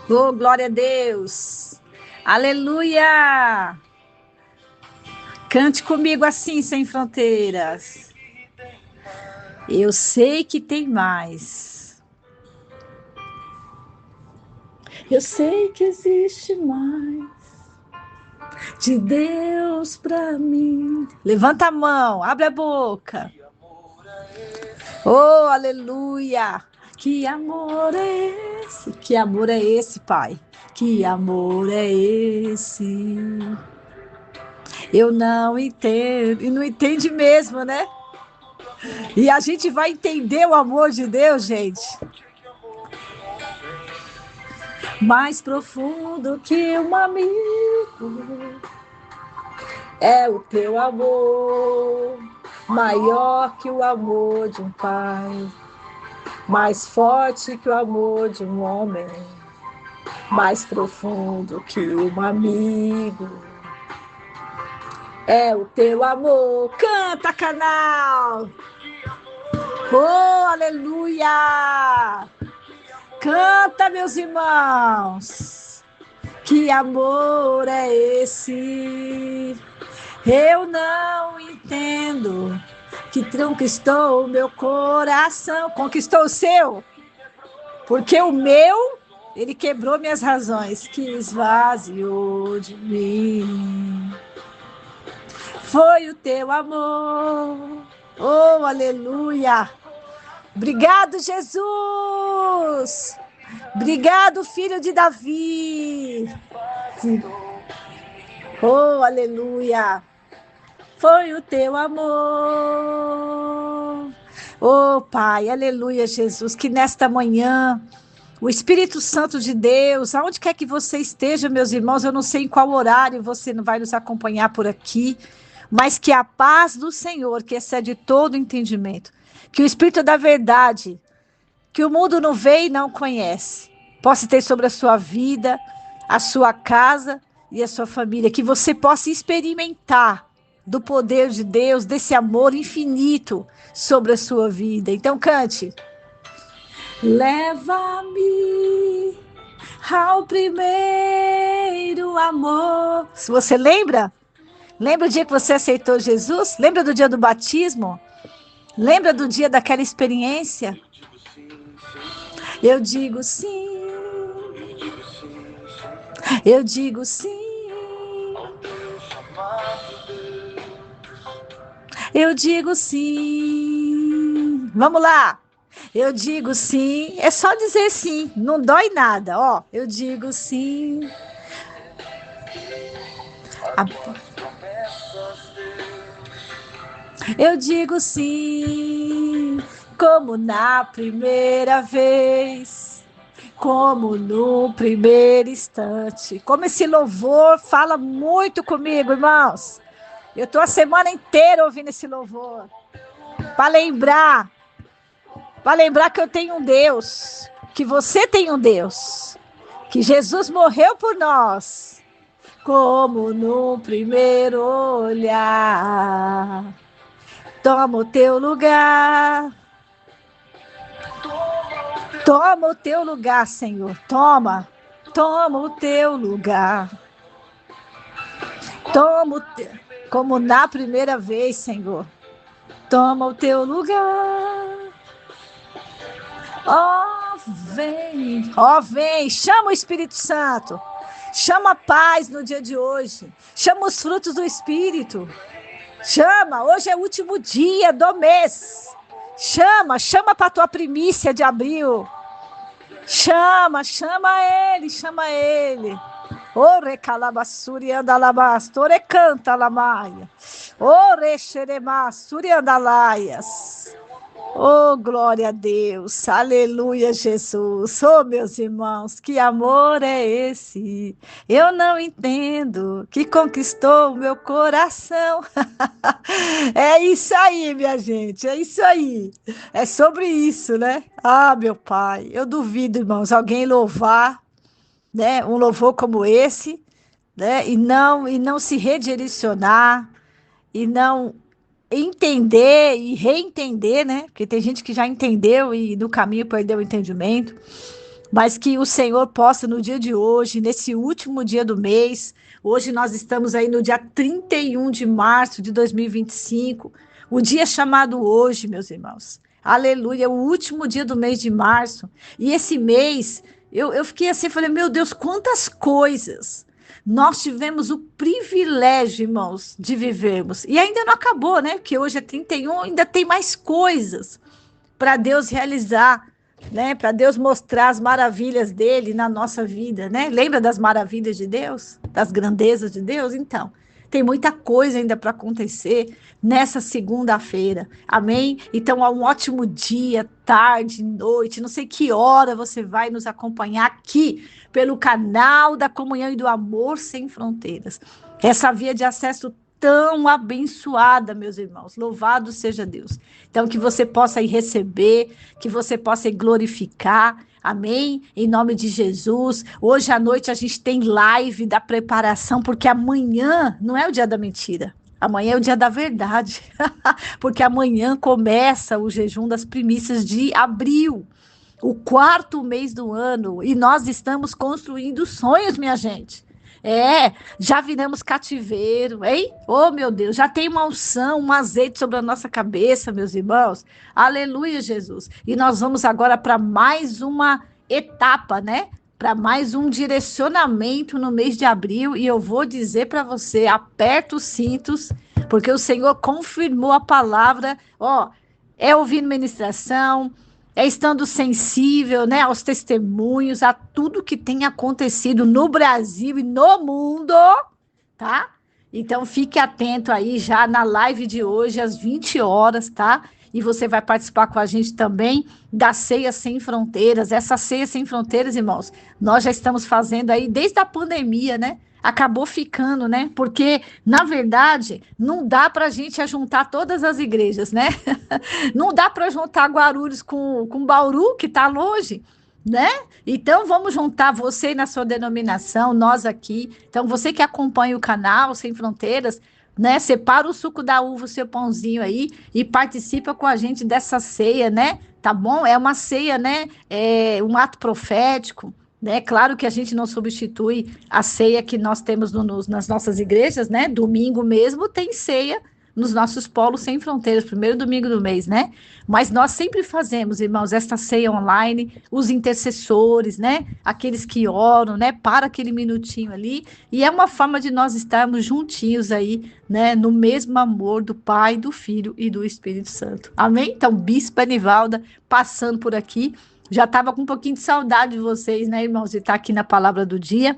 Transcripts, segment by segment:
Oh, glória a Deus. Aleluia. Cante comigo assim, sem fronteiras. Eu sei que tem mais. Eu sei que existe mais de Deus para mim. Levanta a mão, abre a boca. Oh, aleluia. Que amor é esse? Que amor é esse, Pai? Que amor é esse? Eu não entendo. E não entende mesmo, né? E a gente vai entender o amor de Deus, gente. Mais profundo que um amigo é o teu amor. Maior que o amor de um pai. Mais forte que o amor de um homem. Mais profundo que um amigo é o teu amor. Canta, canal! Oh, aleluia! Canta, meus irmãos! Que amor é esse? Eu não entendo. Que conquistou o meu coração. Conquistou o seu? Porque o meu, ele quebrou minhas razões. Que esvaziou de mim. Foi o teu amor. Oh, aleluia! Obrigado, Jesus! Obrigado, filho de Davi! Oh, aleluia! Foi o teu amor. Oh, Pai, aleluia, Jesus, que nesta manhã o Espírito Santo de Deus, aonde quer que você esteja, meus irmãos, eu não sei em qual horário você não vai nos acompanhar por aqui, mas que a paz do Senhor, que excede todo entendimento, que o Espírito da verdade, que o mundo não vê e não conhece, possa ter sobre a sua vida, a sua casa e a sua família, que você possa experimentar do poder de Deus, desse amor infinito sobre a sua vida. Então cante. Leva-me ao primeiro amor. Se você lembra? Lembra o dia que você aceitou Jesus? Lembra do dia do batismo? Lembra do dia daquela experiência? Eu digo sim. Eu digo sim. Eu digo sim. Vamos lá. Eu digo sim. É só dizer sim. Não dói nada. Ó, eu digo sim. Eu digo sim. Como na primeira vez. Como no primeiro instante. Como esse louvor fala muito comigo, irmãos. Eu estou a semana inteira ouvindo esse louvor. Para lembrar que eu tenho um Deus, que você tem um Deus, que Jesus morreu por nós, como no primeiro olhar. Toma o teu lugar. Toma o teu lugar, Senhor. Toma. Toma o teu lugar. Toma o teu... Como na primeira vez, Senhor. Toma o teu lugar. Ó, vem. Ó, vem. Chama o Espírito Santo. Chama a paz no dia de hoje. Chama os frutos do Espírito. Chama. Hoje é o último dia do mês. Chama para a tua primícia de abril. Chama ele, chama ele. Ore calabassuri andalabastore canta lamaia. Ore xeremassuri andalaias. Oh, glória a Deus, aleluia, Jesus. Oh, meus irmãos, que amor é esse? Eu não entendo, que conquistou o meu coração. É isso aí, minha gente, é isso aí. É sobre isso, né? Ah, meu Pai, eu duvido, irmãos, alguém louvar, né, um louvor como esse, né, e não se redirecionar, e não entender e reentender, né? Porque tem gente que já entendeu e no caminho perdeu o entendimento. mas que o Senhor possa no dia de hoje, nesse último dia do mês, hoje nós estamos aí no dia 31 de março de 2025, o dia chamado hoje, meus irmãos. Aleluia, o último dia do mês de março. E esse mês, eu fiquei assim, falei, meu Deus, quantas coisas nós tivemos o privilégio, irmãos, de vivermos. E ainda não acabou, né? Porque hoje é 31, ainda tem mais coisas para Deus realizar, né? Para Deus mostrar as maravilhas dele na nossa vida, né? Lembra das maravilhas de Deus? Das grandezas de Deus? Então, tem muita coisa ainda para acontecer nessa segunda-feira. Amém? Então, um ótimo dia, tarde, noite, não sei que hora você vai nos acompanhar aqui pelo canal da Comunhão e do Amor Sem Fronteiras. Essa via de acesso tão abençoada, meus irmãos. Louvado seja Deus. Então, que você possa ir receber, que você possa ir glorificar. Amém? Em nome de Jesus. Hoje à noite a gente tem live da preparação, porque amanhã não é o dia da mentira. Amanhã é o dia da verdade. Porque amanhã começa o jejum das primícias de abril. O 4º mês do ano. E nós estamos construindo sonhos, minha gente. Já viramos cativeiro, hein? Oh, meu Deus, já tem uma unção, um azeite sobre a nossa cabeça, meus irmãos. Aleluia, Jesus. E nós vamos agora para mais uma etapa, né? Para mais um direcionamento no mês de abril. E eu vou dizer para você, aperta os cintos, porque o Senhor confirmou a palavra. É ouvindo ministração, é estando sensível, né, aos testemunhos, a tudo que tem acontecido no Brasil e no mundo, tá? Então, fique atento aí já na live de hoje, às 20 horas, tá? E você vai participar com a gente também da Ceia Sem Fronteiras. Essa Ceia Sem Fronteiras, irmãos, nós já estamos fazendo aí desde a pandemia, né? Acabou ficando, né? Porque, na verdade, não dá para a gente juntar todas as igrejas, né? Não dá para juntar Guarulhos com Bauru, que está longe, né? Então, vamos juntar você na sua denominação, nós aqui. Então, você que acompanha o canal Sem Fronteiras, né? Separa o suco da uva, o seu pãozinho aí, e participa com a gente dessa ceia, né? Tá bom? É uma ceia, né? É um ato profético. Né? Claro que a gente não substitui a ceia que nós temos nas nossas igrejas, né? Domingo mesmo tem ceia nos nossos polos sem fronteiras, primeiro domingo do mês, né? Mas nós sempre fazemos, irmãos, esta ceia online, os intercessores, né? Aqueles que oram, né? Para aquele minutinho ali, e é uma forma de nós estarmos juntinhos aí, né? No mesmo amor do Pai, do Filho e do Espírito Santo. Amém? Então, Bispa Anivalda, passando por aqui, já estava com um pouquinho de saudade de vocês, né, irmãos, de estar aqui na Palavra do Dia.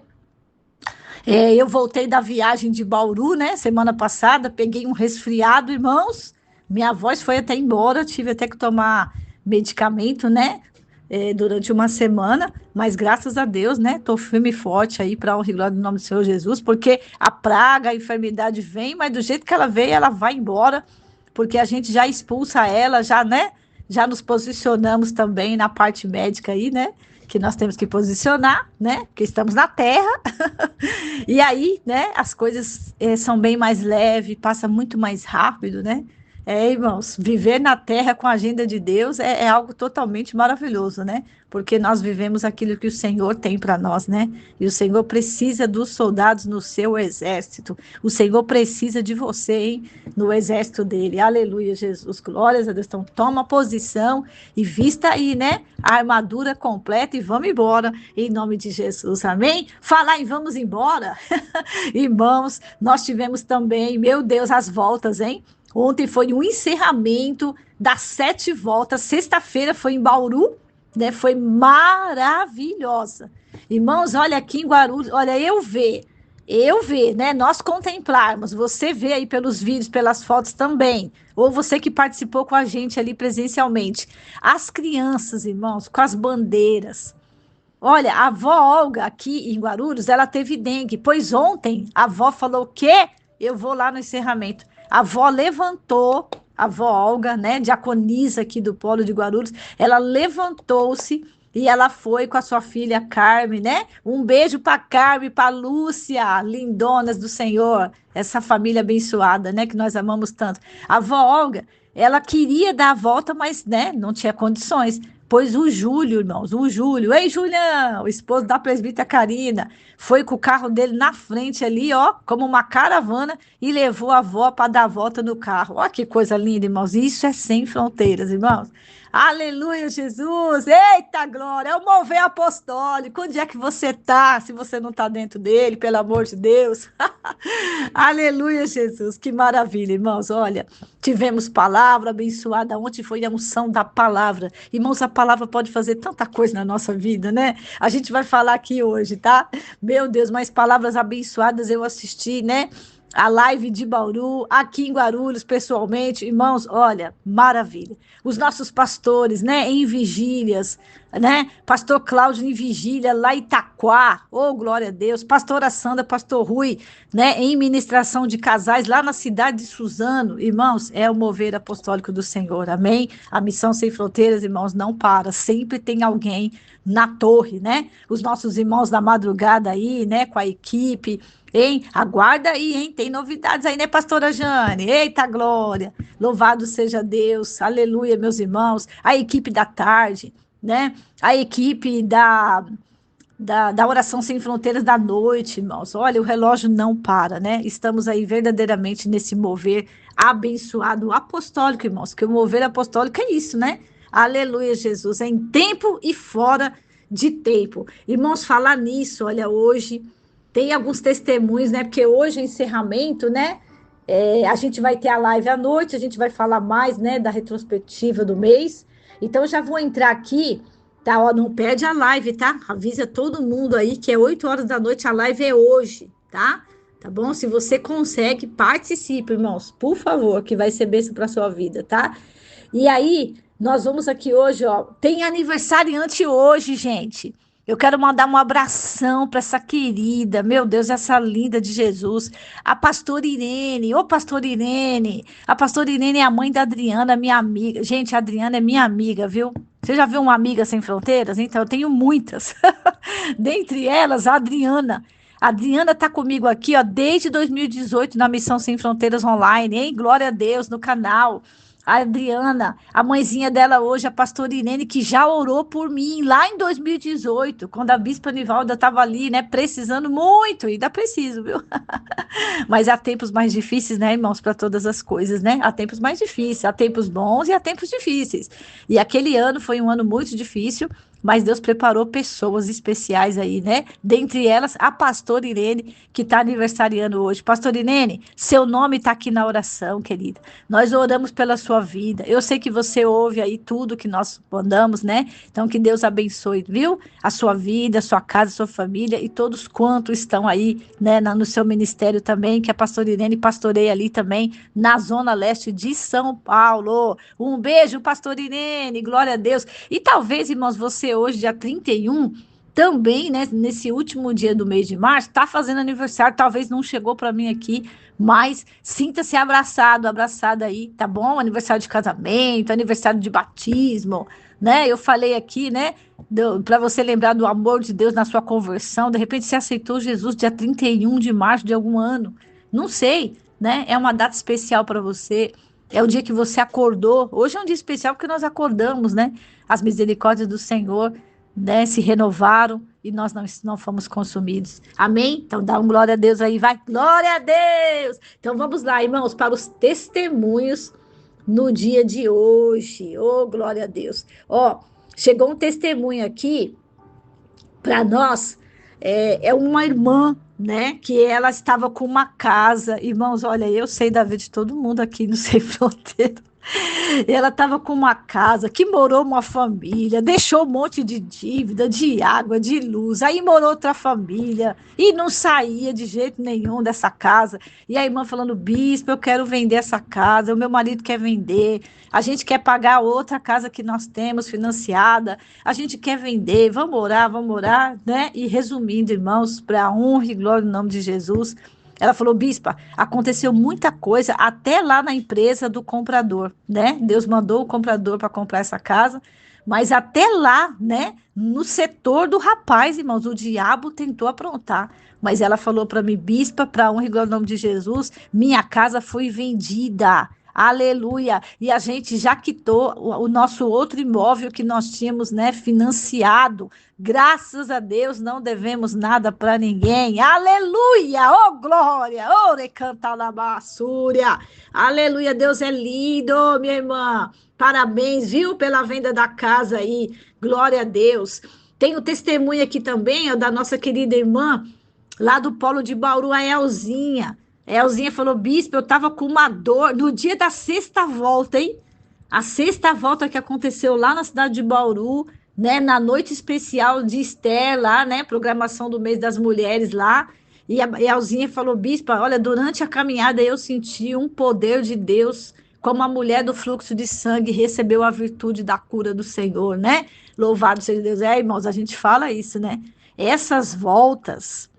Eu voltei da viagem de Bauru, né, semana passada, peguei um resfriado, irmãos, minha voz foi até embora, tive até que tomar medicamento, né, durante uma semana, mas graças a Deus, né, tô firme e forte aí para honra e glória do nome do Senhor Jesus, porque a praga, a enfermidade vem, mas do jeito que ela veio, ela vai embora, porque a gente já expulsa ela, já, né, já nos posicionamos também na parte médica aí, né? Que nós temos que posicionar, né? Porque estamos na Terra. E aí, né? As coisas são bem mais leves, passa muito mais rápido, né? Irmãos, viver na Terra com a agenda de Deus é algo totalmente maravilhoso, né? Porque nós vivemos aquilo que o Senhor tem para nós, né? E o Senhor precisa dos soldados no seu exército. O Senhor precisa de você, hein? No exército dele. Aleluia, Jesus. Glórias a Deus. Então, toma posição e vista aí, né? A armadura completa e vamos embora, em nome de Jesus. Amém? Falar em vamos embora. Irmãos, nós tivemos também, meu Deus, as voltas, hein? Ontem foi um encerramento das 7 voltas. Sexta-feira foi em Bauru, né? Foi maravilhosa. Irmãos, olha aqui em Guarulhos, olha, eu ver, né? Nós contemplarmos, você vê aí pelos vídeos, pelas fotos também, ou você que participou com a gente ali presencialmente. As crianças, irmãos, com as bandeiras. Olha, a avó Olga aqui em Guarulhos, ela teve dengue, pois ontem a avó falou o quê? Eu vou lá no encerramento. A avó levantou, a avó Olga, né, diaconisa aqui do Polo de Guarulhos, ela levantou-se e ela foi com a sua filha Carme, né? Um beijo para Carme, para Lúcia, lindonas do Senhor, essa família abençoada, né, que nós amamos tanto. A avó Olga, ela queria dar a volta, mas, né, não tinha condições. Pois o Júlio, irmãos, o Júlio, ei, Julião, o esposo da presbítera Karina, foi com o carro dele na frente ali, ó, como uma caravana, e levou a avó para dar a volta no carro. Ó, que coisa linda, irmãos. Isso é sem fronteiras, irmãos. Aleluia, Jesus. Eita, glória. É o mover apostólico. Onde é que você está, se você não está dentro dele, pelo amor de Deus? Aleluia, Jesus. Que maravilha, irmãos. Olha, tivemos palavra abençoada. Ontem foi a unção da palavra. Irmãos, a palavra pode fazer tanta coisa na nossa vida, né? A gente vai falar aqui hoje, tá? Meu Deus, mas palavras abençoadas eu assisti, né? A live de Bauru, aqui em Guarulhos, pessoalmente, irmãos, olha, maravilha. Os nossos pastores, né, em vigílias, né, pastor Cláudio em vigília lá em Itaquá, oh, glória a Deus, pastora Sandra, pastor Rui, né, em ministração de casais lá na cidade de Suzano, irmãos, é o mover apostólico do Senhor, amém? A missão sem fronteiras, irmãos, não para, sempre tem alguém na torre, né? Os nossos irmãos da madrugada aí, né, com a equipe, hein? Aguarda aí, hein? Tem novidades aí, né, pastora Jane? Eita, glória! Louvado seja Deus, aleluia, meus irmãos. A equipe da tarde, né? A equipe da oração sem fronteiras da noite, irmãos. Olha, o relógio não para, né? Estamos aí verdadeiramente nesse mover abençoado apostólico, irmãos, que o mover apostólico é isso, né? Aleluia, Jesus, é em tempo e fora de tempo. Irmãos, falar nisso, olha, hoje tem alguns testemunhos, né? Porque hoje é encerramento, né? A gente vai ter a live à noite, a gente vai falar mais, né, da retrospectiva do mês. Então, já vou entrar aqui, tá? Ó, não perde a live, tá? Avisa todo mundo aí que é 8 horas da noite, a live é hoje, tá? Tá bom? Se você consegue, participe, irmãos, por favor, que vai ser bênção para sua vida, tá? E aí, nós vamos aqui hoje, ó. Tem aniversariante hoje, gente. Eu quero mandar um abração para essa querida, meu Deus, essa linda de Jesus, a pastora Irene. Ô, pastora Irene. A pastora Irene é a mãe da Adriana, minha amiga. Gente, a Adriana é minha amiga, viu? Você já viu uma amiga sem fronteiras? Então, eu tenho muitas. Dentre elas, a Adriana. A Adriana está comigo aqui, ó, desde 2018 na Missão Sem Fronteiras Online, hein? Glória a Deus no canal. A Adriana, a mãezinha dela hoje, a pastora Irene, que já orou por mim lá em 2018, quando a bispa Nivalda estava ali, né, precisando muito, ainda preciso, viu? Mas há tempos mais difíceis, né, irmãos, para todas as coisas, né? Há tempos mais difíceis, há tempos bons e há tempos difíceis. E aquele ano foi um ano muito difícil, mas Deus preparou pessoas especiais aí, né? Dentre elas, a pastora Irene, que está aniversariando hoje. Pastora Irene, seu nome está aqui na oração, querida. Nós oramos pela sua vida. Eu sei que você ouve aí tudo que nós mandamos, né? Então, que Deus abençoe, viu? A sua vida, a sua casa, a sua família e todos quantos estão aí, né, no seu ministério também, que a pastora Irene pastoreia ali também, na Zona Leste de São Paulo. Um beijo, pastora Irene, glória a Deus. E talvez, irmãos, você hoje, dia 31, também, né, nesse último dia do mês de março, está fazendo aniversário, talvez não chegou para mim aqui, mas sinta-se abraçado, abraçada aí, tá bom? Aniversário de casamento, aniversário de batismo, né? Eu falei aqui, né, para você lembrar do amor de Deus na sua conversão, de repente você aceitou Jesus dia 31 de março de algum ano, não sei, né? É uma data especial para você. É o dia que você acordou. Hoje é um dia especial porque nós acordamos, né? As misericórdias do Senhor, né, se renovaram e nós não fomos consumidos. Amém? Então dá um glória a Deus aí, vai. Glória a Deus! Então vamos lá, irmãos, para os testemunhos no dia de hoje. Oh, glória a Deus. Ó, chegou um testemunho aqui para nós, é uma irmã, né, que ela estava com uma casa. Irmãos, olha, eu sei da vida de todo mundo aqui no Sem Fronteira. Ela estava com uma casa, que morou uma família, deixou um monte de dívida, de água, de luz, aí morou outra família, e não saía de jeito nenhum dessa casa. E a irmã falando, bispo, eu quero vender essa casa, o meu marido quer vender, a gente quer pagar outra casa que nós temos financiada, a gente quer vender, vamos orar, né? E resumindo, irmãos, para a honra e glória no nome de Jesus, ela falou, bispa, aconteceu muita coisa até lá na empresa do comprador, né? Deus mandou o comprador para comprar essa casa, mas até lá, né? No setor do rapaz, irmãos, o diabo tentou aprontar. Mas ela falou para mim, bispa, para a honra e glória no nome de Jesus, minha casa foi vendida. Aleluia. E a gente já quitou o nosso outro imóvel que nós tínhamos, né, financiado. Graças a Deus, não devemos nada para ninguém. Aleluia! Oh, glória! Oh, recantalabassúria! Aleluia! Deus é lindo, minha irmã. Parabéns, viu, pela venda da casa aí. Glória a Deus. Tem o testemunho aqui também, ó, da nossa querida irmã, lá do Polo de Bauru, a Elzinha. A Elzinha falou, bispo, eu estava com uma dor no dia da sexta volta, hein? A sexta volta que aconteceu lá na cidade de Bauru, né? Na noite especial de Esther lá, né? Programação do mês das mulheres lá. E a Elzinha falou, bispo, olha, durante a caminhada eu senti um poder de Deus, como a mulher do fluxo de sangue recebeu a virtude da cura do Senhor, né? Louvado seja Deus. Irmãos, a gente fala isso, né? Essas voltas,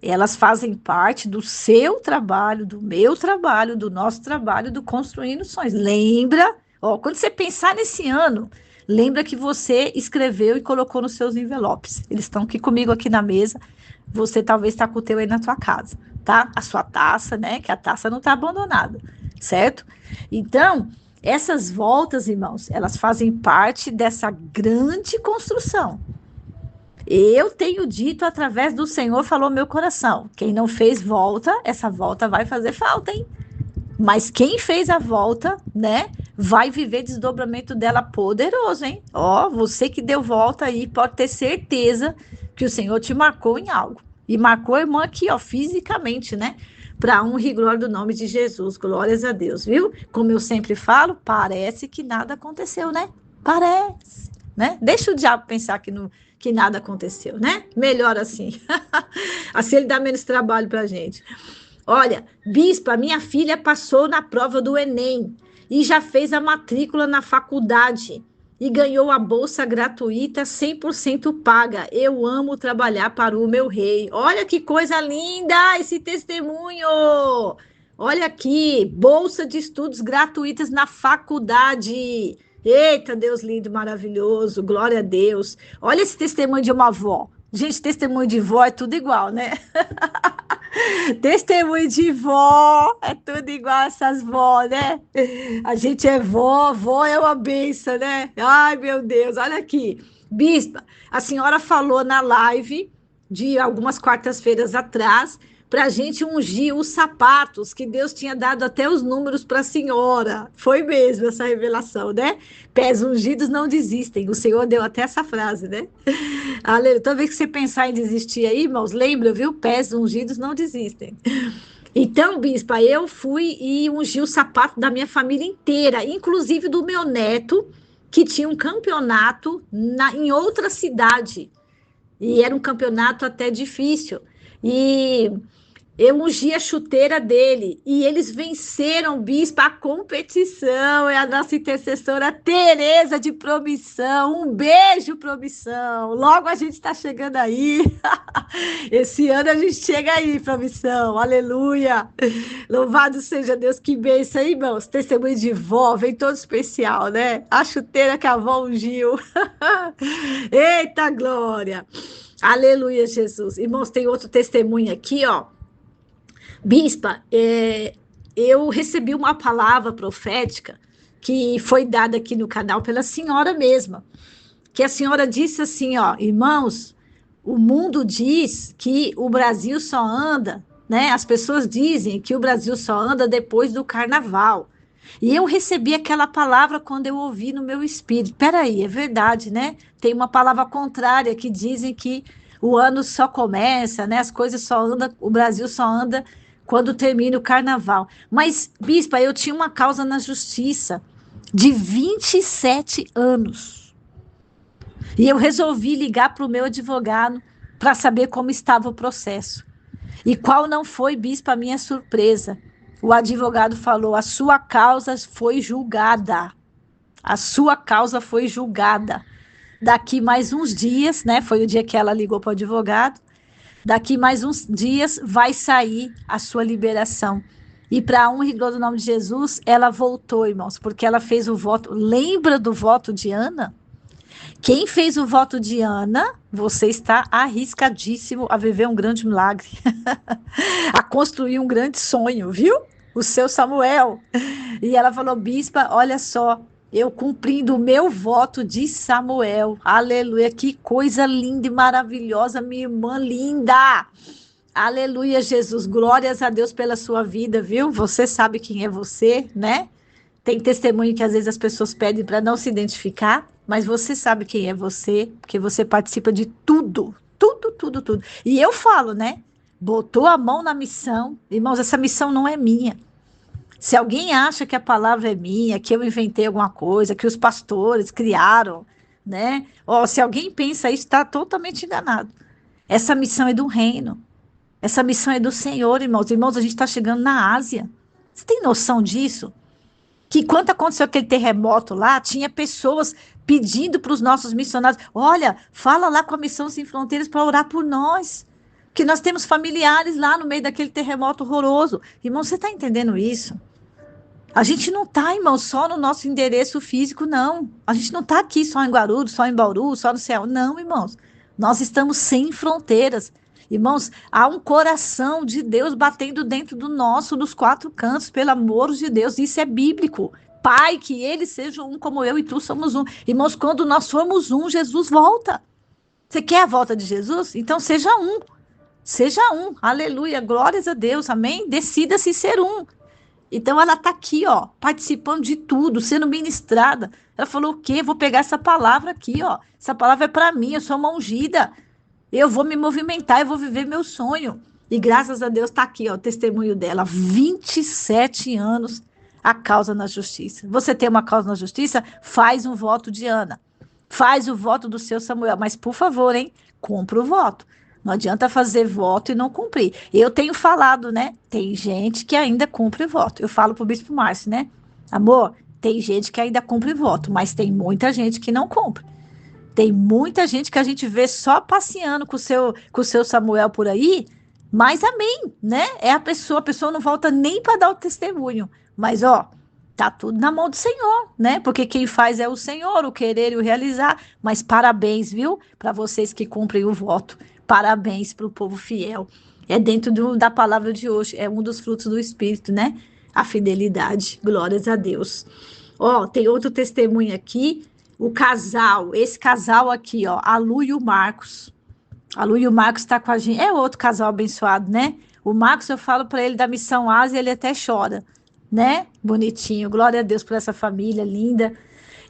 elas fazem parte do seu trabalho, do meu trabalho, do nosso trabalho, do Construindo Sonhos. Lembra, ó, quando você pensar nesse ano, lembra que você escreveu e colocou nos seus envelopes. Eles estão aqui comigo aqui na mesa. Você talvez está com o teu aí na tua casa, tá? A sua taça, né? Que a taça não está abandonada, certo? Então, essas voltas, irmãos, elas fazem parte dessa grande construção. Eu tenho dito através do Senhor, falou meu coração. Quem não fez volta, essa volta vai fazer falta, hein? Mas quem fez a volta, né, vai viver desdobramento dela poderoso, hein? Ó, você que deu volta aí, pode ter certeza que o Senhor te marcou em algo. E marcou a irmã aqui, ó, fisicamente, né? Para honra e glória do nome de Jesus. Glórias a Deus, viu? Como eu sempre falo, parece que nada aconteceu, né? Parece, né? Deixa o diabo pensar que nada aconteceu, né? Melhor assim. Assim ele dá menos trabalho para a gente. Olha, bispa, minha filha passou na prova do Enem e já fez a matrícula na faculdade e ganhou a bolsa gratuita 100% paga. Eu amo trabalhar para o meu rei. Olha que coisa linda esse testemunho! Olha aqui, bolsa de estudos gratuitas na faculdade. Eita, Deus lindo, maravilhoso, glória a Deus. Olha esse testemunho de uma avó. Gente, testemunho de vó é tudo igual, né? Testemunho de vó, é tudo igual essas vó, né? A gente é vó, vó é uma benção, né? Ai, meu Deus, olha aqui. Bispa, a senhora falou na live de algumas quartas-feiras atrás para a gente ungir os sapatos, que Deus tinha dado até os números para a senhora. Foi mesmo essa revelação, né? Pés ungidos não desistem. O Senhor deu até essa frase, né? Aleluia. Toda vez que você pensar em desistir aí, irmãos, lembra, viu? Pés ungidos não desistem. Então, bispa, eu fui e ungi o sapato da minha família inteira, inclusive do meu neto, que tinha um campeonato em outra cidade. E era um campeonato até difícil. E eu ungi a chuteira dele e eles venceram, bispo, a competição. É a nossa intercessora Tereza de Promissão. Um beijo, Promissão. Logo a gente está chegando aí. Esse ano a gente chega aí, Promissão. Aleluia. Louvado seja Deus. Que bênção, hein, irmãos? Testemunho de vó, vem todo especial, né? A chuteira que a avó ungiu. Eita glória. Aleluia, Jesus. Irmãos, tem outro testemunho aqui, ó. Bispa, eu recebi uma palavra profética que foi dada aqui no canal pela senhora mesma, que a senhora disse assim, ó, irmãos, o mundo diz que o Brasil só anda, né? As pessoas dizem que o Brasil só anda depois do carnaval. E eu recebi aquela palavra quando eu ouvi no meu espírito. Peraí, é verdade, né? Tem uma palavra contrária que dizem que o ano só começa, né? As coisas só andam, o Brasil só anda quando termina o carnaval. Mas, bispa, eu tinha uma causa na justiça de 27 anos. E eu resolvi ligar para o meu advogado para saber como estava o processo. E qual não foi, bispa, a minha surpresa? O advogado falou, a sua causa foi julgada. A sua causa foi julgada. Daqui mais uns dias, né? Foi o dia que ela ligou para o advogado. Daqui mais uns dias vai sair a sua liberação. E para a honra e glória do nome de Jesus, ela voltou, irmãos, porque ela fez o voto. Lembra do voto de Ana? Quem fez o voto de Ana, você está arriscadíssimo a viver um grande milagre, a construir um grande sonho, viu? o seu Samuel. E ela falou, bispa, olha só, eu cumprindo o meu voto de Samuel. Aleluia, que coisa linda e maravilhosa, minha irmã linda. Aleluia, Jesus, glórias a Deus pela sua vida, viu? Você sabe quem é você, né? Tem testemunho que às vezes as pessoas pedem para não se identificar, mas você sabe quem é você, porque você participa de tudo, tudo, tudo, tudo. E eu falo, né? Botou a mão na missão. Irmãos, essa missão não é minha. Se alguém acha que a palavra é minha, que eu inventei alguma coisa, que os pastores criaram, né? Ó, se alguém pensa isso, está totalmente enganado. Essa missão é do reino. Essa missão é do Senhor, irmãos. Irmãos, a gente está chegando na Ásia. Você tem noção disso? Que quando aconteceu aquele terremoto lá, tinha pessoas pedindo para os nossos missionários, olha, fala lá com a Missão Sem Fronteiras para orar por nós, que nós temos familiares lá no meio daquele terremoto horroroso. Irmão, você está entendendo isso? A gente não está, irmão, só no nosso endereço físico, não. A gente não está aqui só em Guarulhos, só em Bauru, só no céu. Não, irmãos. Nós estamos sem fronteiras. Irmãos, há um coração de Deus batendo dentro do nosso, nos quatro cantos, pelo amor de Deus. Isso é bíblico. Pai, que eles sejam um como eu e tu somos um. Irmãos, quando nós somos um, Jesus volta. Você quer a volta de Jesus? Então seja um. Seja um. Aleluia. Glórias a Deus. Amém? Decida-se ser um. Então ela está aqui, ó, participando de tudo, sendo ministrada. Ela falou o quê? Vou pegar essa palavra aqui, ó. Essa palavra é para mim, eu sou uma ungida. Eu vou me movimentar, eu vou viver meu sonho. E graças a Deus está aqui, ó, o testemunho dela. 27 anos a causa na justiça. Você tem uma causa na justiça? Faz um voto de Ana. Faz o voto do seu Samuel. Mas, por favor, hein? Cumpra o voto. Não adianta fazer voto e não cumprir. Eu tenho falado, né? Tem gente que ainda cumpre voto. Eu falo para o Bispo Márcio, né? Amor, tem gente que ainda cumpre voto, mas tem muita gente que não cumpre. Tem muita gente que a gente vê só passeando com o seu Samuel por aí, mas amém, né? É a pessoa não volta nem para dar o testemunho. Mas, ó, tá tudo na mão do Senhor, né? Porque quem faz é o Senhor, o querer e o realizar. Mas parabéns, viu? Para vocês que cumprem o voto. Parabéns para o povo fiel. É dentro da palavra de hoje, é um dos frutos do Espírito, né? A fidelidade. Glórias a Deus. Ó, tem outro testemunho aqui. O casal, esse casal aqui, ó, a Lu e o Marcos. A Lu e o Marcos tá com a gente. É outro casal abençoado, né? O Marcos, eu falo para ele da Missão Ásia, ele até chora, né? Bonitinho. Glória a Deus por essa família linda.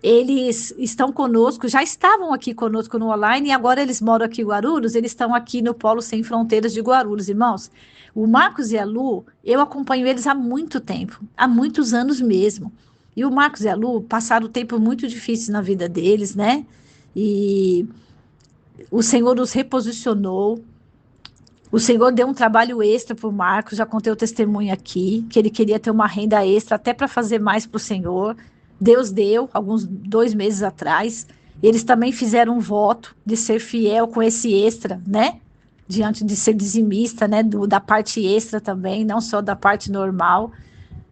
Eles estão conosco, já estavam aqui conosco no online e agora eles moram aqui em Guarulhos, eles estão aqui no Polo Sem Fronteiras de Guarulhos, irmãos. O Marcos e a Lu, eu acompanho eles há muito tempo, há muitos anos mesmo. E o Marcos e a Lu passaram um tempo muito difícil na vida deles, né? E o Senhor os reposicionou. O Senhor deu um trabalho extra para o Marcos, já contei o testemunho aqui, que ele queria ter uma renda extra até para fazer mais para o Senhor. Deus deu, alguns 2 meses atrás. Eles também fizeram um voto de ser fiel com esse extra, né? Diante de ser dizimista, né? Da parte extra também, não só da parte normal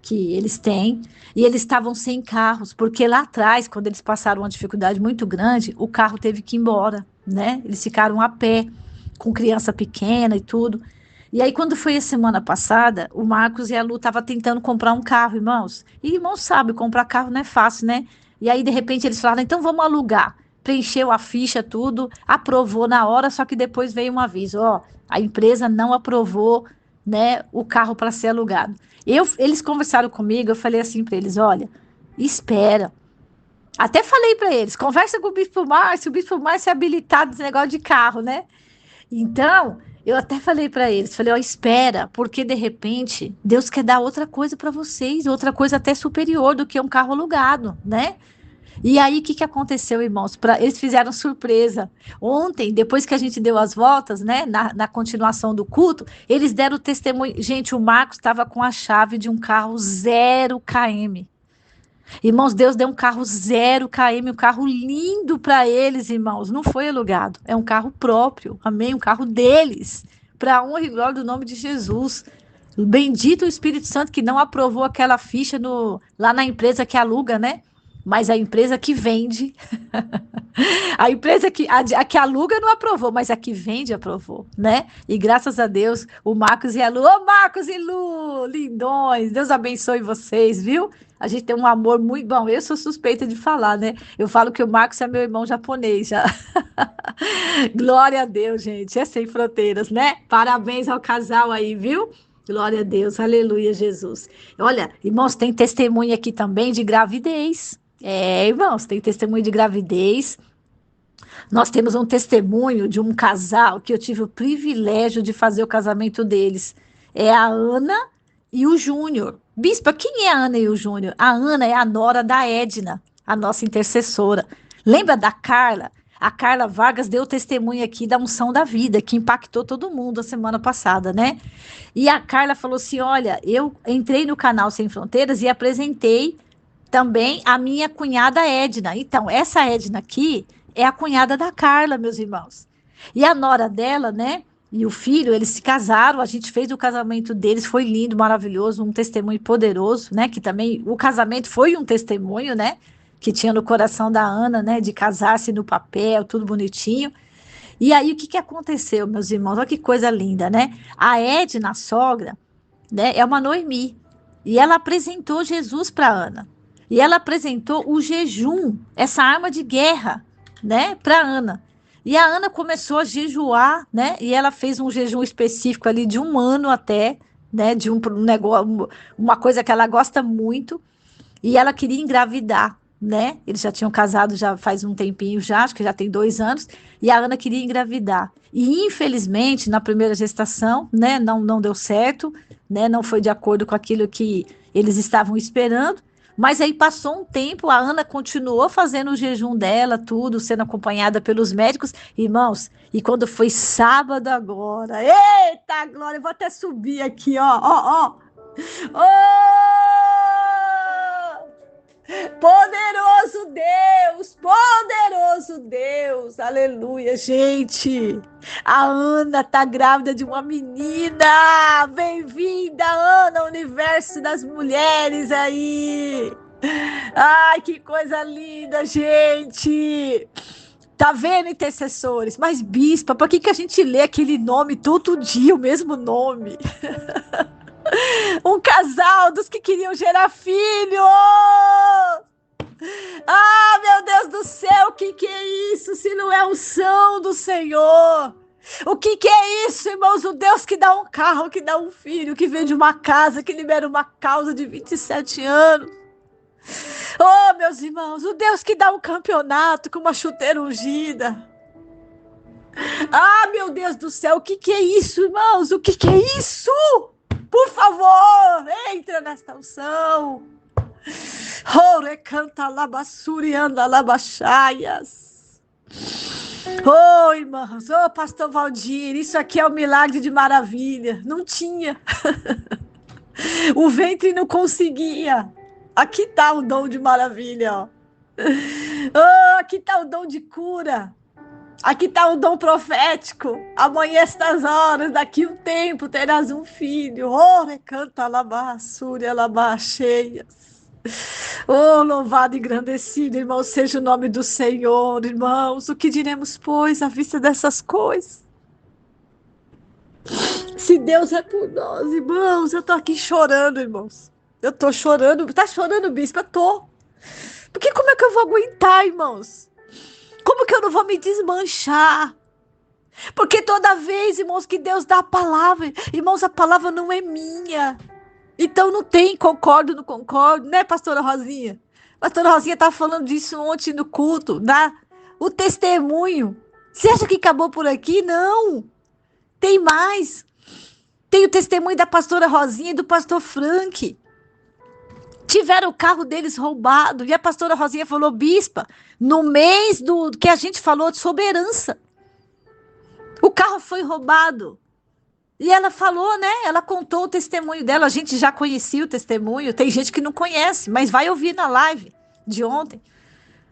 que eles têm. E eles estavam sem carros, porque lá atrás, quando eles passaram uma dificuldade muito grande, o carro teve que ir embora, né? Eles ficaram a pé, com criança pequena e tudo. E aí, quando foi a semana passada, o Marcos e a Lu estavam tentando comprar um carro, irmãos. E irmãos sabem, comprar carro não é fácil, né? E aí, de repente, eles falaram, então vamos alugar. Preencheu a ficha, tudo, aprovou na hora, só que depois veio um aviso, ó, a empresa não aprovou, né, o carro para ser alugado. Eles conversaram comigo, eu falei assim para eles, olha, espera. Até falei para eles, conversa com o Bispo Márcio é habilitado nesse negócio de carro, né? Então, eu até falei para eles, falei, ó, espera, porque de repente Deus quer dar outra coisa para vocês, outra coisa até superior do que um carro alugado, né? E aí, o que aconteceu, irmãos? Eles fizeram surpresa. Ontem, depois que a gente deu as voltas, né, na continuação do culto, eles deram testemunho. Gente, o Marcos estava com a chave de um carro 0 km. Irmãos, Deus deu um carro 0 km, um carro lindo para eles, irmãos. Não foi alugado, é um carro próprio, amém? Um carro deles, para a honra e glória do nome de Jesus. Bendito o Espírito Santo que não aprovou aquela ficha lá na empresa que aluga, né? mas a empresa que vende, a empresa a que aluga não aprovou, mas a que vende aprovou, né? E graças a Deus, o Marcos e a Lu, ô Marcos e Lu, lindões, Deus abençoe vocês, viu? A gente tem um amor muito bom. Eu sou suspeita de falar, né? Eu falo que o Marcos é meu irmão japonês já. Glória a Deus, gente. É sem fronteiras, né? Parabéns ao casal aí, viu? Glória a Deus, aleluia, Jesus. Olha, irmãos, tem testemunho aqui também de gravidez. É, irmãos, tem testemunho de gravidez. Nós temos um testemunho de um casal que eu tive o privilégio de fazer o casamento deles. É a Ana e o Júnior. Bispa, quem é a Ana e o Júnior? A Ana é a nora da Edna, a nossa intercessora. Lembra da Carla? A Carla Vargas deu testemunho aqui da unção da vida, que impactou todo mundo a semana passada, né? E a Carla falou assim: olha, eu entrei no canal Sem Fronteiras e apresentei também a minha cunhada Edna. Então, essa Edna aqui é a cunhada da Carla, meus irmãos. E a nora dela, né? E o filho, eles se casaram, a gente fez o casamento deles, foi lindo, maravilhoso, um testemunho poderoso, né? Que também, o casamento foi um testemunho, né? Que tinha no coração da Ana, né? De casar-se no papel, tudo bonitinho. E aí, o que que aconteceu, meus irmãos? Olha que coisa linda, né? A Edna, a sogra, né? É uma Noemi. E ela apresentou Jesus para Ana. E ela apresentou o jejum, essa arma de guerra, né? Para Ana. E a Ana começou a jejuar, né? E ela fez um jejum específico ali de 1 ano até, né? De um negócio, uma coisa que ela gosta muito. E ela queria engravidar, né? Eles já tinham casado já faz um tempinho já, acho que já tem 2 anos. E a Ana queria engravidar. E infelizmente, na primeira gestação, né? Não deu certo, né? Não foi de acordo com aquilo que eles estavam esperando. Mas aí passou um tempo, a Ana continuou fazendo o jejum dela, tudo, sendo acompanhada pelos médicos. Irmãos, e quando foi sábado agora, eita glória, eu vou até subir aqui, ó. Oh! Poderoso Deus, aleluia, gente. A Ana tá grávida de uma menina. Bem-vinda, Ana, ao universo das mulheres aí. Ai, que coisa linda, gente. Tá vendo, intercessores? Mas, bispa, por que a gente lê aquele nome todo dia, o mesmo nome? Um casal dos que queriam gerar filho. Ah, meu Deus do céu, o que é isso? Se não é unção do Senhor. O que é isso, irmãos? O Deus que dá um carro, que dá um filho, que vende uma casa, que libera uma causa de 27 anos. Oh, meus irmãos, o Deus que dá um campeonato com uma chuteira ungida. Ah, meu Deus do céu, o que é isso, irmãos? O que é isso? Por favor, entra nesta unção. Ore canta labassuri anda labachaias. Oh, irmãos, oh, pastor Valdir, isso aqui é um milagre de maravilha. Não tinha. O ventre não conseguia. Aqui está o dom de maravilha, ó. Oh, aqui está o dom de cura. Aqui está o dom profético. Amanhã, estas horas, daqui um tempo, terás um filho. Oh, recanta labassúria, labacheias. Oh, louvado e engrandecido, irmão, seja o nome do Senhor, irmãos. O que diremos, pois, à vista dessas coisas? Se Deus é por nós, irmãos, eu tô aqui chorando, irmãos. Eu tô chorando. Tá chorando, bispo? Eu tô. Porque como é que eu vou aguentar, irmãos? Como que eu não vou me desmanchar? Porque toda vez, irmãos, que Deus dá a palavra, irmãos, a palavra não é minha. Então não tem concordo, não concordo, né, pastora Rosinha? Pastora Rosinha estava falando disso ontem no culto, né? O testemunho. Você acha que acabou por aqui? Não. Tem mais. Tem o testemunho da pastora Rosinha e do pastor Frank. Tiveram o carro deles roubado. E a pastora Rosinha falou, bispa, no mês do que a gente falou sobre herança. O carro foi roubado. E ela falou, né? Ela contou o testemunho dela. A gente já conhecia o testemunho. Tem gente que não conhece, mas vai ouvir na live de ontem.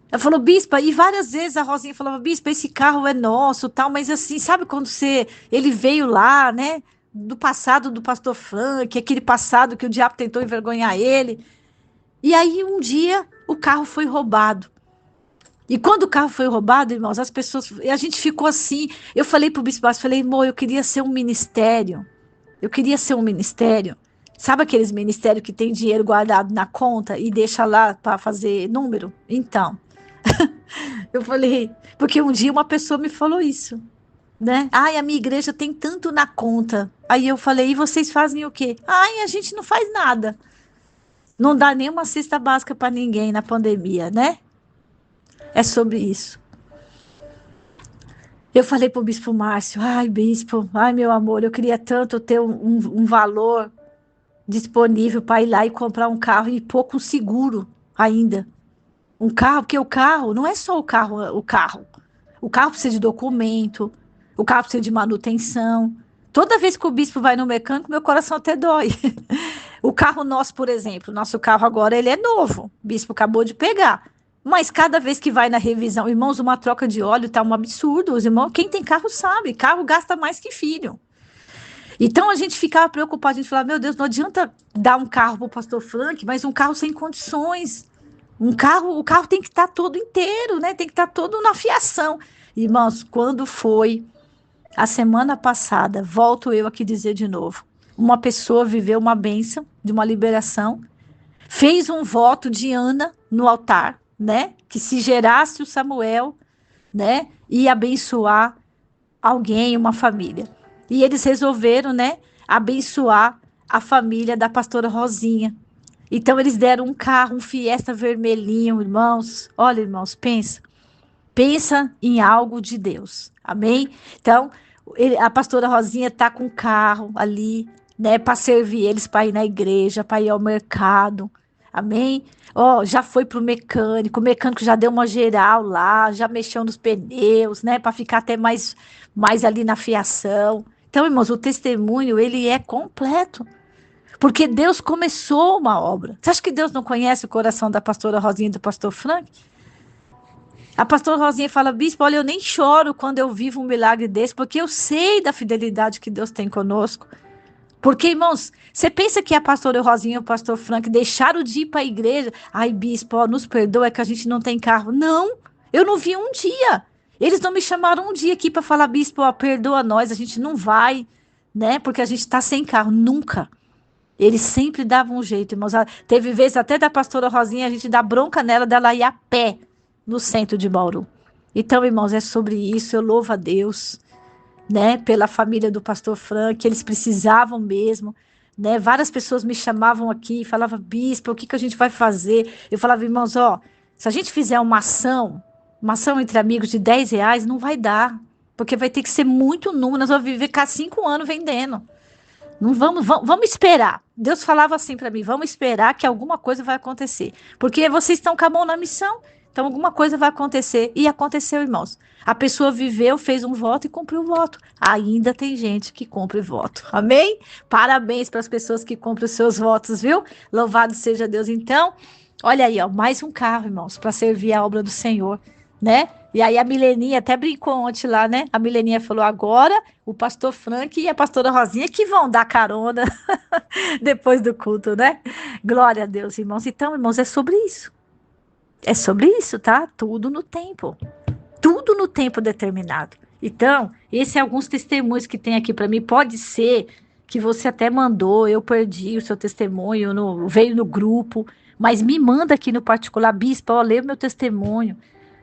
Ela falou, bispa, e várias vezes a Rosinha falava, bispa, esse carro é nosso, tal, mas assim, sabe quando ele veio lá, né? Do passado do pastor Frank, aquele passado que o diabo tentou envergonhar ele. E aí um dia o carro foi roubado. E quando o carro foi roubado, irmãos, as pessoas, a gente ficou assim. Eu falei para o bispo, falei, amor, eu queria ser um ministério. Eu queria ser um ministério. Sabe aqueles ministérios que tem dinheiro guardado na conta e deixa lá para fazer número? Então, eu falei, porque um dia uma pessoa me falou isso, né? Ai, a minha igreja tem tanto na conta. Aí eu falei, e vocês fazem o quê? Ai, a gente não faz nada. Não dá nenhuma cesta básica para ninguém na pandemia, né? É sobre isso. Eu falei para o bispo Márcio, ai, bispo, ai, meu amor, eu queria tanto ter um valor disponível para ir lá e comprar um carro e pôr com seguro ainda. Um carro, porque o carro não é só o carro, o carro. O carro precisa de documento, o carro precisa de manutenção. Toda vez que o bispo vai no mecânico, meu coração até dói. O carro nosso, por exemplo, nosso carro agora, ele é novo. O bispo acabou de pegar. Mas cada vez que vai na revisão, irmãos, uma troca de óleo tá um absurdo. Os irmãos, quem tem carro sabe, carro gasta mais que filho. Então a gente ficava preocupado, a gente falava, meu Deus, não adianta dar um carro para o pastor Frank, mas um carro sem condições. O carro tem que estar todo inteiro, né? Tem que estar todo na fiação. Irmãos, quando foi a semana passada, volto eu aqui dizer de novo, uma pessoa viveu uma bênção de uma liberação, fez um voto de Ana no altar, né? Que se gerasse o Samuel, né? Ia abençoar alguém, uma família. E eles resolveram, né? Abençoar a família da pastora Rosinha. Então eles deram um carro, um Fiesta vermelhinho, irmãos. Olha, irmãos, pensa em algo de Deus. Amém? Então, a pastora Rosinha está com o carro ali, né, para servir eles, para ir na igreja, para ir ao mercado. Amém? Ó, já foi pro mecânico, o mecânico já deu uma geral lá, já mexeu nos pneus, né, para ficar até mais ali na fiação. Então, irmãos, o testemunho, ele é completo. Porque Deus começou uma obra. Você acha que Deus não conhece o coração da pastora Rosinha e do pastor Frank? A pastora Rosinha fala, bispo, olha, eu nem choro quando eu vivo um milagre desse, porque eu sei da fidelidade que Deus tem conosco. Porque, irmãos, você pensa que a pastora Rosinha e o pastor Frank deixaram de ir para a igreja? Ai, bispo, ó, nos perdoa, é que a gente não tem carro. Não, eu não vi um dia. Eles não me chamaram um dia aqui para falar, bispo, ó, perdoa nós, a gente não vai, né? Porque a gente está sem carro. Nunca. Eles sempre davam um jeito, irmãos. Teve vezes até da pastora Rosinha, a gente dá bronca nela dela ir a pé no centro de Bauru. Então, irmãos, é sobre isso. Eu louvo a Deus, né, pela família do pastor Frank, eles precisavam mesmo, né? Várias pessoas me chamavam aqui e falavam, bispo, o que que a gente vai fazer? Eu falava, irmãos, ó, se a gente fizer uma ação entre amigos de R$ 10, não vai dar, porque vai ter que ser muito número, nós vamos ficar 5 anos vendendo. Não vamos esperar. Deus falava assim para mim, vamos esperar que alguma coisa vai acontecer. Porque vocês estão com a mão na missão, então alguma coisa vai acontecer. E aconteceu, irmãos. A pessoa viveu, fez um voto e cumpriu o voto. Ainda tem gente que cumpre voto. Amém? Parabéns para as pessoas que cumprem os seus votos, viu? Louvado seja Deus. Então, olha aí, ó, mais um carro, irmãos, para servir a obra do Senhor, né? E aí a Mileninha até brincou ontem lá, né? A Mileninha falou, agora o pastor Frank e a pastora Rosinha que vão dar carona depois do culto, né? Glória a Deus, irmãos. Então, irmãos, é sobre isso. É sobre isso, tá? Tudo no tempo. Tudo no tempo determinado. Então, esses alguns testemunhos que tem aqui para mim. Pode ser que você até mandou, eu perdi o seu testemunho, veio no grupo, mas me manda aqui no particular, bispo, ó, lê o meu testemunho.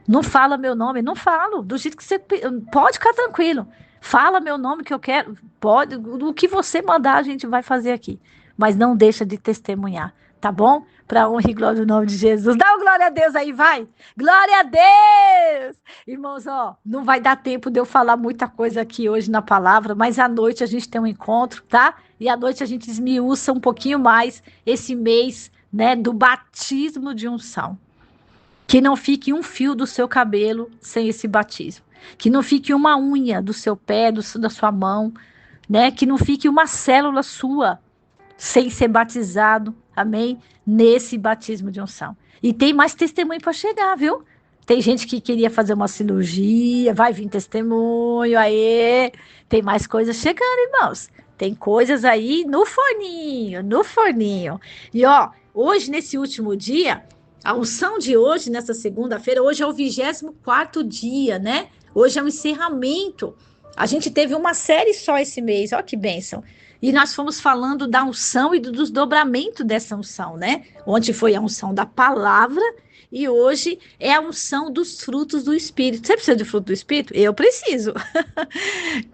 Não fala meu nome, não falo, do jeito que você pode ficar tranquilo. Fala meu nome que eu quero, pode, o que você mandar a gente vai fazer aqui. Mas não deixa de testemunhar, tá bom? Para honra e glória do nome de Jesus. Dá uma glória a Deus aí, vai. Glória a Deus! Irmãos, ó, não vai dar tempo de eu falar muita coisa aqui hoje na palavra, mas à noite a gente tem um encontro, tá? E à noite a gente esmiuça um pouquinho mais esse mês, né, do batismo de unção. Que não fique um fio do seu cabelo sem esse batismo. Que não fique uma unha do seu pé, da sua mão, né? Que não fique uma célula sua sem ser batizado, amém? Nesse batismo de unção. E tem mais testemunho para chegar, viu? Tem gente que queria fazer uma cirurgia, vai vir testemunho, aí tem mais coisas chegando, irmãos. Tem coisas aí no forninho, no forninho. E ó, hoje, nesse último dia, A unção de hoje, nessa segunda-feira, hoje é o 24º dia, né? Hoje é o encerramento. A gente teve uma série só esse mês, olha que bênção. E nós fomos falando da unção e do desdobramento dessa unção, né? Ontem foi a unção da palavra e hoje é a unção dos frutos do Espírito. Você precisa de fruto do Espírito? Eu preciso.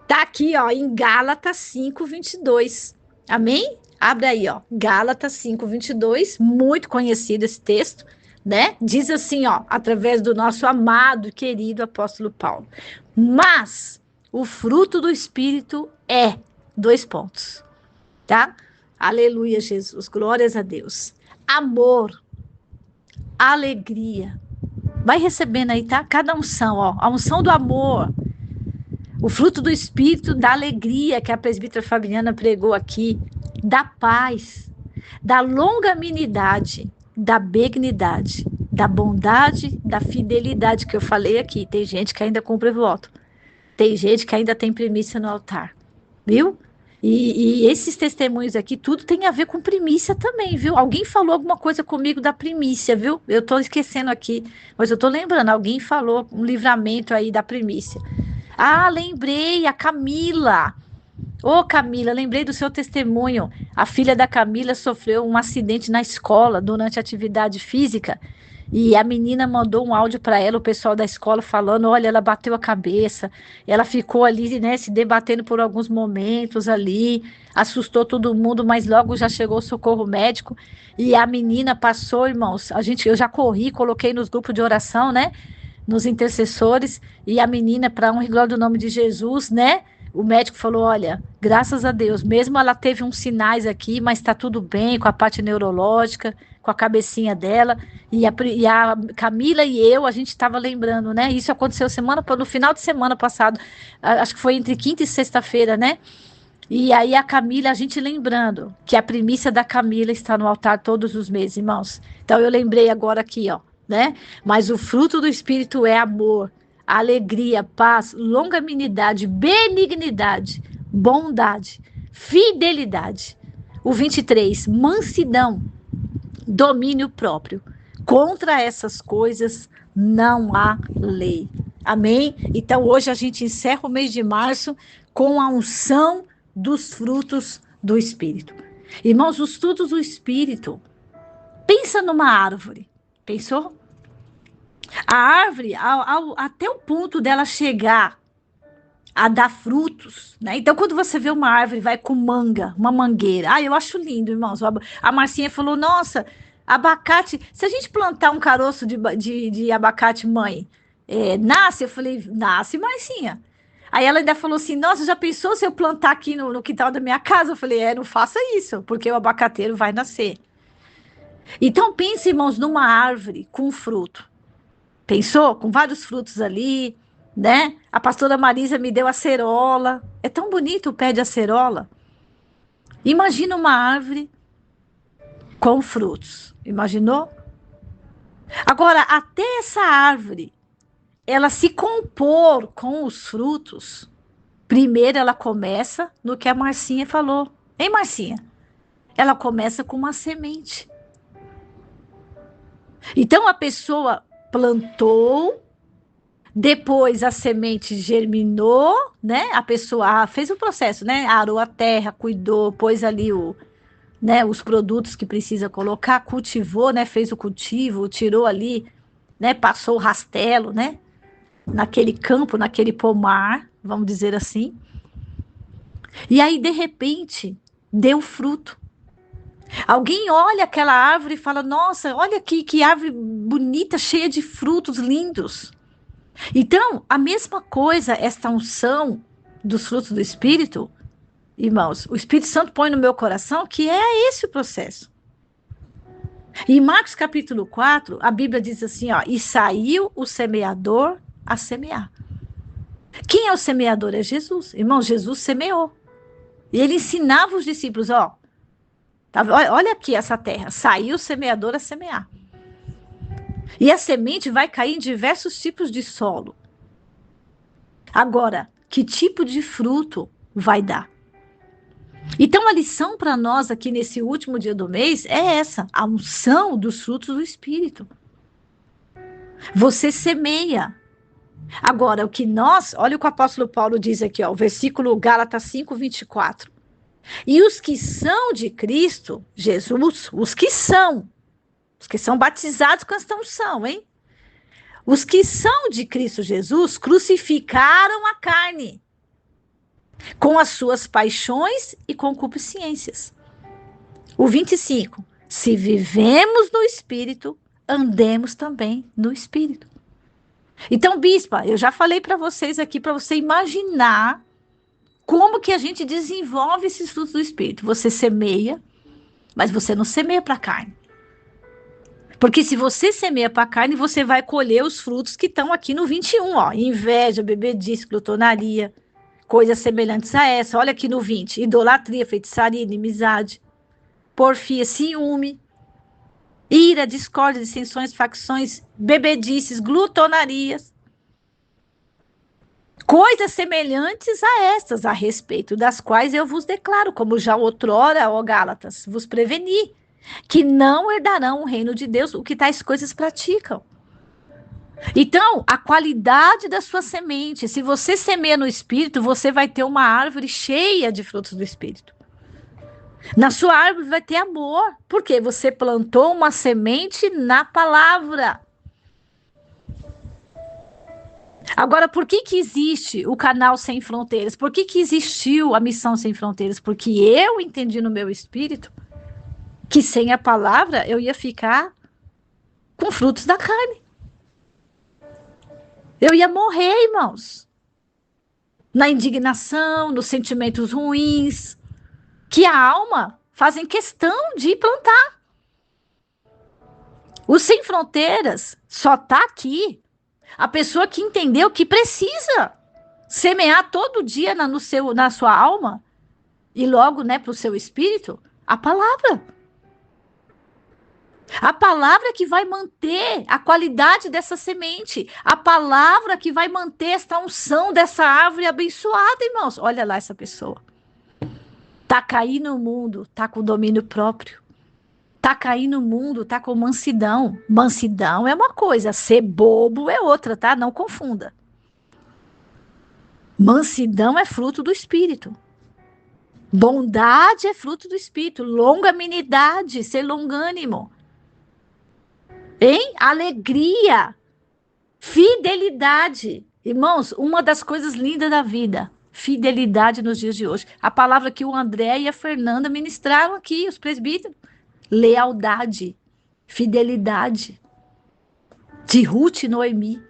Tá aqui, ó, em Gálatas 5:22. Amém? Abre aí, ó, Gálatas 5:22, muito conhecido esse texto, né? Diz assim, ó, através do nosso amado e querido apóstolo Paulo. Mas o fruto do Espírito é, dois pontos, tá? Aleluia, Jesus, glórias a Deus. Amor, alegria. Vai recebendo aí, tá? Cada unção, ó, a unção do amor, o fruto do Espírito da alegria que a presbítera Fabiana pregou aqui, da paz, da longanimidade, da benignidade, da bondade, da fidelidade que eu falei aqui. Tem gente que ainda cumpre voto. Tem gente que ainda tem primícia no altar, viu? E esses testemunhos aqui, tudo tem a ver com primícia também, viu? Alguém falou alguma coisa comigo da primícia, viu? Eu tô esquecendo aqui, mas eu tô lembrando, alguém falou um livramento aí da primícia. Ah, lembrei, a Camila. Ô, Camila, lembrei do seu testemunho. A filha da Camila sofreu um acidente na escola durante a atividade física e a menina mandou um áudio para ela, o pessoal da escola falando, olha, ela bateu a cabeça, ela ficou ali, né, se debatendo por alguns momentos ali, assustou todo mundo, mas logo já chegou o socorro médico e a menina passou, irmãos, eu já corri, coloquei nos grupos de oração, né, nos intercessores, e a menina, para honra e glória do nome de Jesus, né, o médico falou, olha, graças a Deus, mesmo ela teve uns sinais aqui, mas está tudo bem com a parte neurológica, com a cabecinha dela, e a Camila e eu, a gente estava lembrando, né, isso aconteceu no final de semana passado, acho que foi entre quinta e sexta-feira, né, e aí a Camila, a gente lembrando que a primícia da Camila está no altar todos os meses, irmãos, então eu lembrei agora aqui, ó, né, mas o fruto do Espírito é amor, alegria, paz, longanimidade, benignidade, bondade, fidelidade. O 23, mansidão, domínio próprio. Contra essas coisas não há lei. Amém? Então hoje a gente encerra o mês de março com a unção dos frutos do Espírito. Irmãos, os frutos do Espírito, pensa numa árvore. Pensou? A árvore, até o ponto dela chegar a dar frutos, né? Então, quando você vê uma árvore, vai com manga, uma mangueira. Ah, eu acho lindo, irmãos. A Marcinha falou, nossa, abacate, se a gente plantar um caroço de abacate, mãe, nasce? Eu falei, nasce, Marcinha. Aí ela ainda falou assim, nossa, já pensou se eu plantar aqui no quintal da minha casa? Eu falei, não faça isso, porque o abacateiro vai nascer. Então, pense, irmãos, numa árvore com fruto. Pensou? Com vários frutos ali, né? A pastora Marisa me deu acerola. É tão bonito o pé de acerola. Imagina uma árvore com frutos. Imaginou? Agora, até essa árvore, ela se compor com os frutos, primeiro ela começa no que a Marcinha falou. Hein, Marcinha? Ela começa com uma semente. Então, a pessoa plantou, depois a semente germinou, né? A pessoa fez o processo, né? Arou a terra, cuidou, pôs ali os produtos que precisa colocar, cultivou, né? Fez o cultivo, tirou ali, né? Passou o rastelo, né? Naquele campo, naquele pomar, vamos dizer assim. E aí, de repente, deu fruto. Alguém olha aquela árvore e fala, nossa, olha que árvore bonita, cheia de frutos lindos. Então, a mesma coisa, esta unção dos frutos do Espírito, irmãos, o Espírito Santo põe no meu coração que é esse o processo. Em Marcos capítulo 4, a Bíblia diz assim, ó, e saiu o semeador a semear. Quem é o semeador? É Jesus. Irmão, Jesus semeou. E ele ensinava os discípulos, ó, olha aqui essa terra, saiu o semeador a semear. E a semente vai cair em diversos tipos de solo. Agora, que tipo de fruto vai dar? Então, a lição para nós aqui nesse último dia do mês é essa, a unção dos frutos do Espírito. Você semeia. Agora, olha o que o apóstolo Paulo diz aqui, ó, o versículo Gálatas 5:24. E os que são de Cristo Jesus, os que são batizados com esta unção, hein? Os que são de Cristo Jesus crucificaram a carne com as suas paixões e concupiscências. O 25. Se vivemos no Espírito, andemos também no Espírito. Então, bispa, eu já falei para vocês aqui, para você imaginar como que a gente desenvolve esses frutos do Espírito. Você semeia, mas você não semeia para a carne. Porque se você semeia para a carne, você vai colher os frutos que estão aqui no 21, ó. Inveja, bebedice, glutonaria, coisas semelhantes a essa. Olha aqui no 20. Idolatria, feitiçaria, inimizade, porfia, ciúme, ira, discórdia, dissensões, facções, bebedices, glutonarias. Coisas semelhantes a estas, a respeito das quais eu vos declaro, como já outrora, ó Gálatas, vos preveni, que não herdarão o reino de Deus, o que tais coisas praticam. Então, a qualidade da sua semente, se você semeia no Espírito, você vai ter uma árvore cheia de frutos do Espírito. Na sua árvore vai ter amor, porque você plantou uma semente na palavra. Agora, por que existe o canal Sem Fronteiras? Por que existiu a missão Sem Fronteiras? Porque eu entendi no meu espírito que sem a palavra eu ia ficar com frutos da carne. Eu ia morrer, irmãos. Na indignação, nos sentimentos ruins, que a alma fazem questão de plantar. O Sem Fronteiras só está aqui a pessoa que entendeu que precisa semear todo dia na sua alma e logo, né, para o seu espírito, a palavra. A palavra que vai manter a qualidade dessa semente. A palavra que vai manter esta unção dessa árvore abençoada, irmãos. Olha lá essa pessoa. Tá caindo no mundo, tá com domínio próprio. Tá caindo no mundo, tá com mansidão. Mansidão é uma coisa, ser bobo é outra, tá? Não confunda. Mansidão é fruto do Espírito. Bondade é fruto do Espírito. Longanimidade, ser longânimo. Hein? Alegria. Fidelidade. Irmãos, uma das coisas lindas da vida. Fidelidade nos dias de hoje. A palavra que o André e a Fernanda ministraram aqui, os presbíteros. Lealdade, fidelidade, de Ruth e Noemi,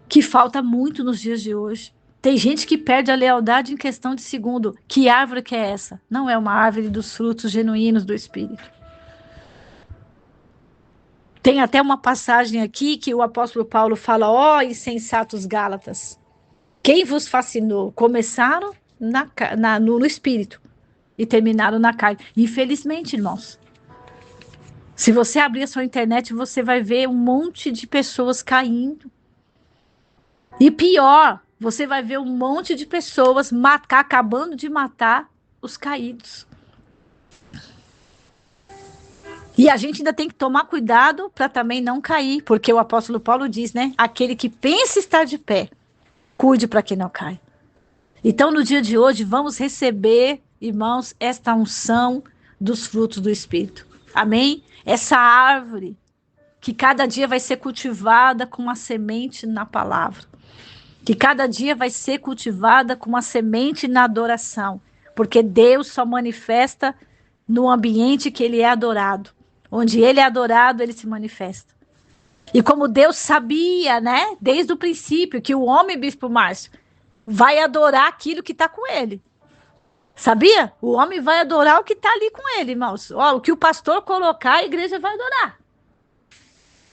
que falta muito nos dias de hoje. Tem gente que perde a lealdade em questão de segundo. Que árvore que é essa? Não é uma árvore dos frutos genuínos do Espírito. Tem até uma passagem aqui que o apóstolo Paulo fala, ó, insensatos Gálatas, quem vos fascinou? Começaram no Espírito e terminaram na carne. Infelizmente, irmãos, se você abrir a sua internet, você vai ver um monte de pessoas caindo. E pior, você vai ver um monte de pessoas acabando de matar os caídos. E a gente ainda tem que tomar cuidado para também não cair, porque o apóstolo Paulo diz, né? Aquele que pensa estar de pé, cuide para que não caia. Então, no dia de hoje, vamos receber, irmãos, esta unção dos frutos do Espírito. Amém? Essa árvore que cada dia vai ser cultivada com uma semente na palavra. Que cada dia vai ser cultivada com uma semente na adoração. Porque Deus só manifesta no ambiente que ele é adorado. Onde ele é adorado, ele se manifesta. E como Deus sabia, né, desde o princípio, que o homem, Bispo Márcio, vai adorar aquilo que está com ele. Sabia? O homem vai adorar o que está ali com ele, irmãos. Ó, o que o pastor colocar, a igreja vai adorar.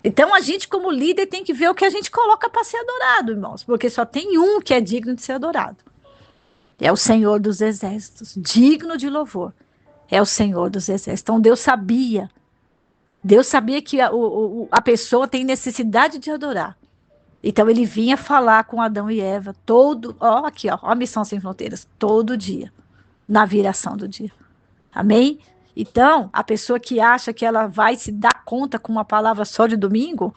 Então, a gente, como líder, tem que ver o que a gente coloca para ser adorado, irmãos. Porque só tem um que é digno de ser adorado. É o Senhor dos Exércitos. Digno de louvor. É o Senhor dos Exércitos. Então, Deus sabia. Deus sabia que a pessoa tem necessidade de adorar. Então, ele vinha falar com Adão e Eva aqui, ó, a Missão Sem Fronteiras, todo dia. na viração do dia. Amém? Então, a pessoa que acha que ela vai se dar conta com uma palavra só de domingo,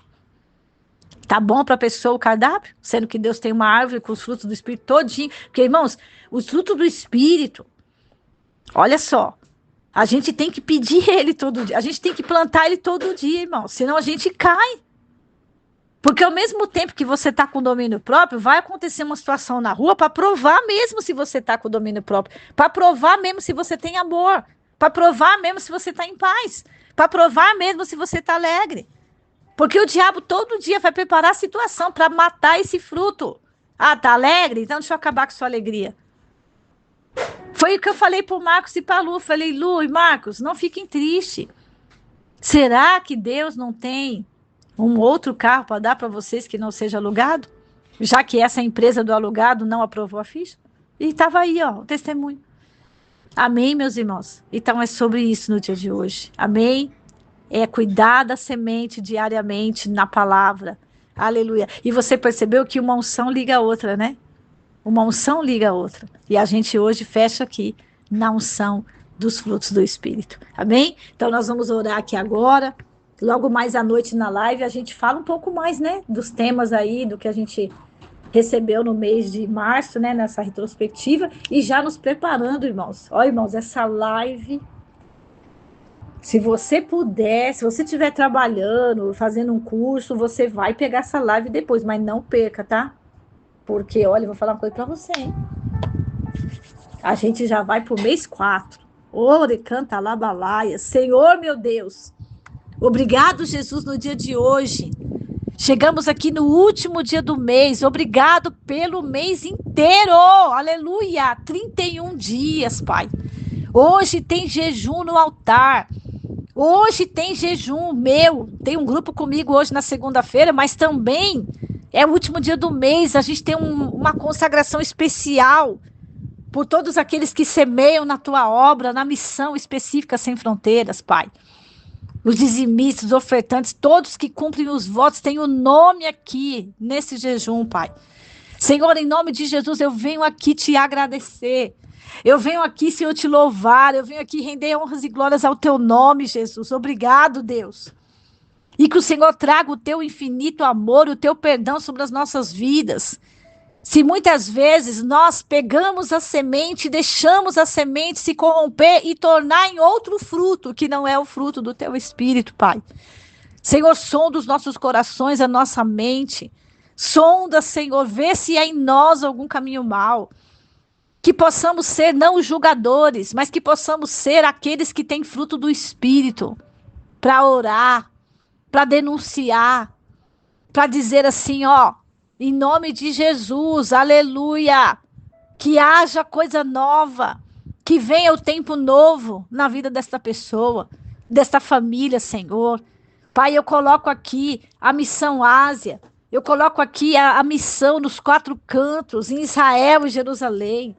tá bom para a pessoa o cardápio? Sendo que Deus tem uma árvore com os frutos do Espírito todinho. Porque, irmãos, os frutos do Espírito, olha só, a gente tem que pedir ele todo dia. A gente tem que plantar ele todo dia, irmão. Senão a gente cai. Porque ao mesmo tempo que você está com domínio próprio, vai acontecer uma situação na rua para provar mesmo se você está com domínio próprio. Para provar mesmo se você tem amor. Para provar mesmo se você está em paz. Para provar mesmo se você está alegre. Porque o diabo todo dia vai preparar a situação para matar esse fruto. Ah, tá alegre? Então deixa eu acabar com sua alegria. Foi o que eu falei para o Marcos e para a Lu. Falei, Lu e Marcos, não fiquem tristes. Será que Deus não tem um outro carro para dar para vocês que não seja alugado? Já que essa empresa do alugado não aprovou a ficha? E estava aí, ó, o testemunho. Amém, meus irmãos? Então é sobre isso no dia de hoje. Amém? É cuidar da semente diariamente na palavra. Aleluia. E você percebeu que uma unção liga a outra, né? Uma unção liga a outra. E a gente hoje fecha aqui na unção dos frutos do Espírito. Amém? Então nós vamos orar aqui agora. Logo mais à noite na live a gente fala um pouco mais, né? Dos temas aí, do que a gente recebeu no mês de março, né? Nessa retrospectiva. E já nos preparando, irmãos. Ó, irmãos, essa live... Se você puder, se você estiver trabalhando, fazendo um curso, você vai pegar essa live depois, mas não perca, tá? Porque, olha, eu vou falar uma coisa para você, hein? A gente já vai pro mês 4. Ore, canta, labalaia. Senhor, meu Deus. Obrigado, Jesus, no dia de hoje. Chegamos aqui no último dia do mês. Obrigado pelo mês inteiro. Aleluia. 31 dias, Pai. Hoje tem jejum no altar. Hoje tem jejum meu. Tem um grupo comigo hoje na segunda-feira, mas também é o último dia do mês. A gente tem uma consagração especial por todos aqueles que semeiam na tua obra, na missão específica Sem Fronteiras, Pai. Os dizimistas, os ofertantes, todos que cumprem os votos, têm o nome aqui nesse jejum, Pai. Senhor, em nome de Jesus, eu venho aqui te agradecer. Eu venho aqui, Senhor, te louvar. Eu venho aqui render honras e glórias ao teu nome, Jesus. Obrigado, Deus. E que o Senhor traga o teu infinito amor, o teu perdão sobre as nossas vidas. Se muitas vezes nós pegamos a semente, deixamos a semente se corromper e tornar em outro fruto, que não é o fruto do teu Espírito, Pai. Senhor, sonda os nossos corações, a nossa mente. Sonda, Senhor, vê se há em nós algum caminho mau. Que possamos ser não os julgadores, mas que possamos ser aqueles que têm fruto do Espírito, para orar, para denunciar, para dizer assim, ó, em nome de Jesus, aleluia, que haja coisa nova, que venha o tempo novo na vida desta pessoa, desta família, Senhor. Pai, eu coloco aqui a missão Ásia, eu coloco aqui a missão nos 4 cantos, em Israel e Jerusalém.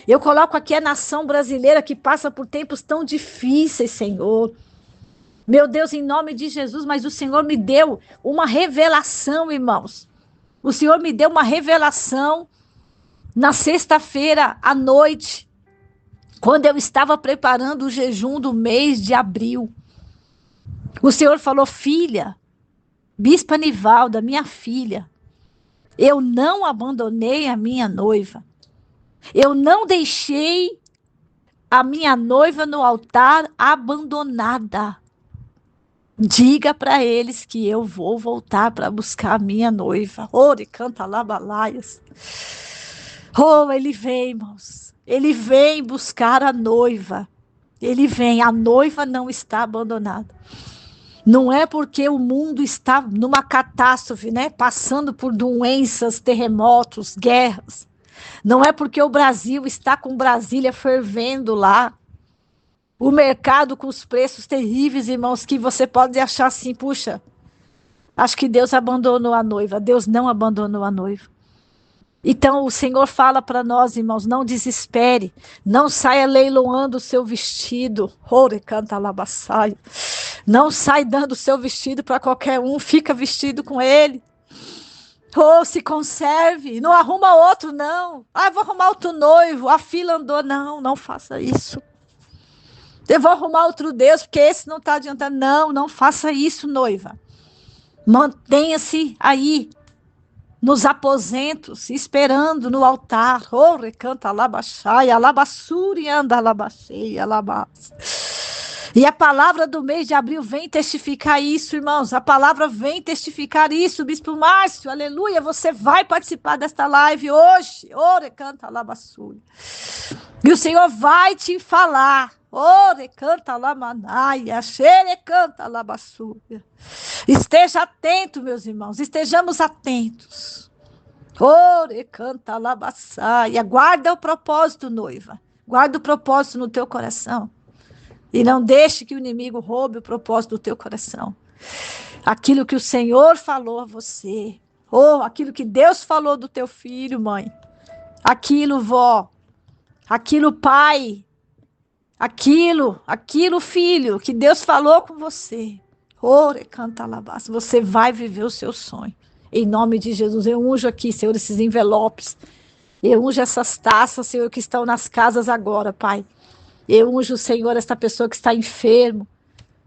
Eu coloco aqui a nação brasileira que passa por tempos tão difíceis, Senhor. Meu Deus, em nome de Jesus, mas o Senhor me deu uma revelação, irmãos. O Senhor me deu uma revelação na sexta-feira à noite, quando eu estava preparando o jejum do mês de abril. O Senhor falou, filha, Bispa Nivalda, minha filha, eu não abandonei a minha noiva. Eu não deixei a minha noiva no altar abandonada. Diga para eles que eu vou voltar para buscar a minha noiva. Ore, canta labalaias. Oh, ele vem, irmãos. Ele vem buscar a noiva. Ele vem. A noiva não está abandonada. Não é porque o mundo está numa catástrofe, né? Passando por doenças, terremotos, guerras. Não é porque o Brasil está com Brasília fervendo lá. O mercado com os preços terríveis, irmãos, que você pode achar assim, puxa, acho que Deus abandonou a noiva. Deus não abandonou a noiva. Então o Senhor fala para nós, irmãos, não desespere. Não saia leiloando o seu vestido. Ore, canta labaçaia. Não sai dando o seu vestido para qualquer um. Fica vestido com ele. Ou se conserve, não arruma outro, não. Ah, vou arrumar outro noivo, a fila andou. Não, não faça isso. Eu vou arrumar outro Deus, porque esse não está adiantando. Não, não faça isso, noiva. Mantenha-se aí, nos aposentos, esperando no altar. Oh, recanta alabaxai, alabassuri, anda alabaxei, alabás. E a palavra do mês de abril vem testificar isso, irmãos. A palavra vem testificar isso, Bispo Márcio. Aleluia. Você vai participar desta live hoje. Ore, canta, alabassuri. E o Senhor vai te falar. Ore, canta, alabanaia. Xere, canta, alabassuri. Esteja atento, meus irmãos. Estejamos atentos. Ore, canta, alabaçaia. Guarda o propósito, noiva. Guarda o propósito no teu coração. E não deixe que o inimigo roube o propósito do teu coração. Aquilo que o Senhor falou a você. Ou aquilo que Deus falou do teu filho, mãe. Aquilo, vó. Aquilo, pai. Aquilo, filho, que Deus falou com você. Ore, canta, alabaça. Você vai viver o seu sonho. Em nome de Jesus, eu unjo aqui, Senhor, esses envelopes. Eu unjo essas taças, Senhor, que estão nas casas agora, Pai. Eu unjo, Senhor, essa pessoa que está enfermo,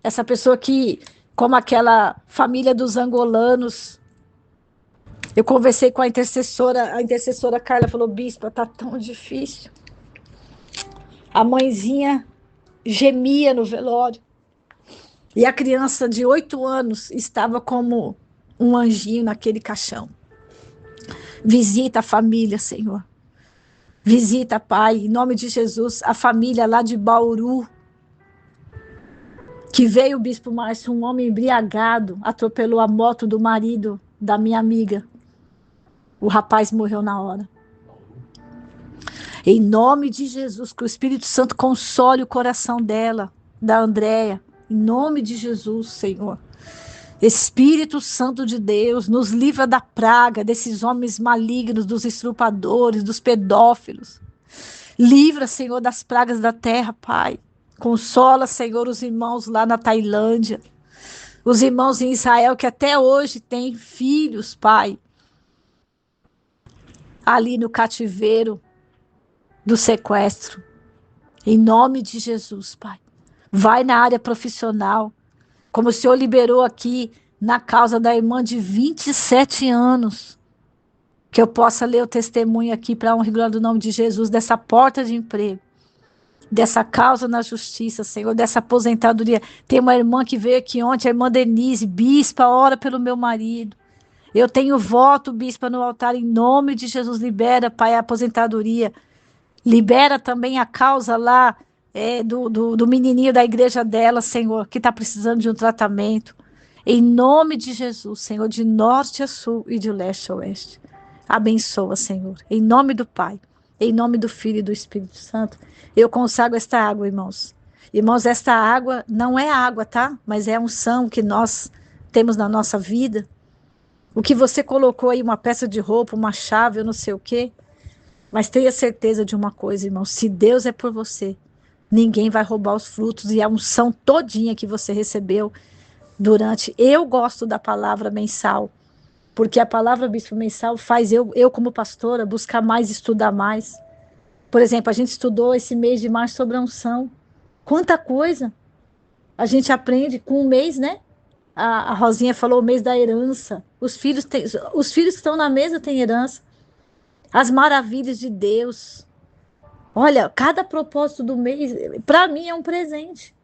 essa pessoa que, como aquela família dos angolanos, eu conversei com a intercessora Carla falou, bispa, tá tão difícil. A mãezinha gemia no velório, e a criança de 8 anos estava como um anjinho naquele caixão. Visita a família, Senhor. Visita, Pai, em nome de Jesus, a família lá de Bauru, que veio o Bispo Márcio, um homem embriagado, atropelou a moto do marido da minha amiga. O rapaz morreu na hora. Em nome de Jesus, que o Espírito Santo console o coração dela, da Andréia. Em nome de Jesus, Senhor. Espírito Santo de Deus, nos livra da praga desses homens malignos, dos estrupadores, dos pedófilos. Livra, Senhor, das pragas da terra, Pai. Consola, Senhor, os irmãos lá na Tailândia. Os irmãos em Israel que até hoje têm filhos, Pai. Ali no cativeiro do sequestro. Em nome de Jesus, Pai. Vai na área profissional. Como o Senhor liberou aqui na causa da irmã de 27 anos. Que eu possa ler o testemunho aqui para a honra e glória do nome de Jesus, dessa porta de emprego. Dessa causa na justiça, Senhor, dessa aposentadoria. Tem uma irmã que veio aqui ontem, a irmã Denise, bispa, ora pelo meu marido. Eu tenho voto, bispa, no altar, em nome de Jesus, libera, Pai, a aposentadoria. Libera também a causa lá do menininho da igreja dela, Senhor, que está precisando de um tratamento. Em nome de Jesus, Senhor, de norte a sul e de leste a oeste. Abençoa, Senhor, em nome do Pai, em nome do Filho e do Espírito Santo. Eu consagro esta água, irmãos. Irmãos, esta água não é água, tá? Mas é a unção que nós temos na nossa vida. O que você colocou aí, uma peça de roupa, uma chave, eu não sei o quê. Mas tenha certeza de uma coisa, irmão. Se Deus é por você, ninguém vai roubar os frutos e a unção todinha que você recebeu durante... Eu gosto da palavra mensal, porque a palavra bispo mensal faz eu como pastora, buscar mais, estudar mais. Por exemplo, a gente estudou esse mês de março sobre a unção. Quanta coisa a gente aprende com um mês, né? A Rosinha falou o mês da herança. Os filhos que estão na mesa têm herança. As maravilhas de Deus. Olha, cada propósito do mês, para mim, é um presente.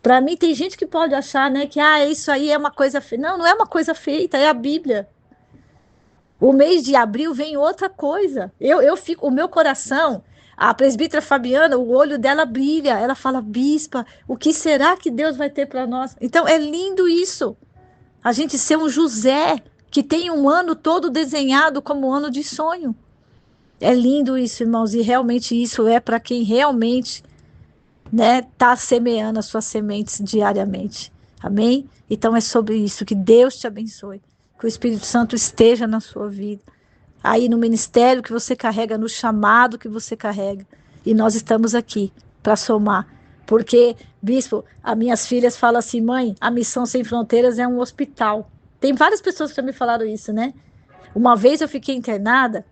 Para mim, tem gente que pode achar, né, que isso aí é uma coisa feita. Não, não é uma coisa feita, é a Bíblia. O mês de abril vem outra coisa. Eu fico, o meu coração, a presbítera Fabiana, o olho dela brilha. Ela fala, bispa, o que será que Deus vai ter para nós? Então, é lindo isso. A gente ser um José que tem um ano todo desenhado como um ano de sonho. É lindo isso, irmãos, e realmente isso é para quem realmente está semeando as suas sementes diariamente. Amém? Então é sobre isso, que Deus te abençoe, que o Espírito Santo esteja na sua vida, aí no ministério que você carrega, no chamado que você carrega, e nós estamos aqui para somar, porque, bispo, as minhas filhas falam assim, mãe, a Missão Sem Fronteiras é um hospital. Tem várias pessoas que já me falaram isso, né? Uma vez eu fiquei internada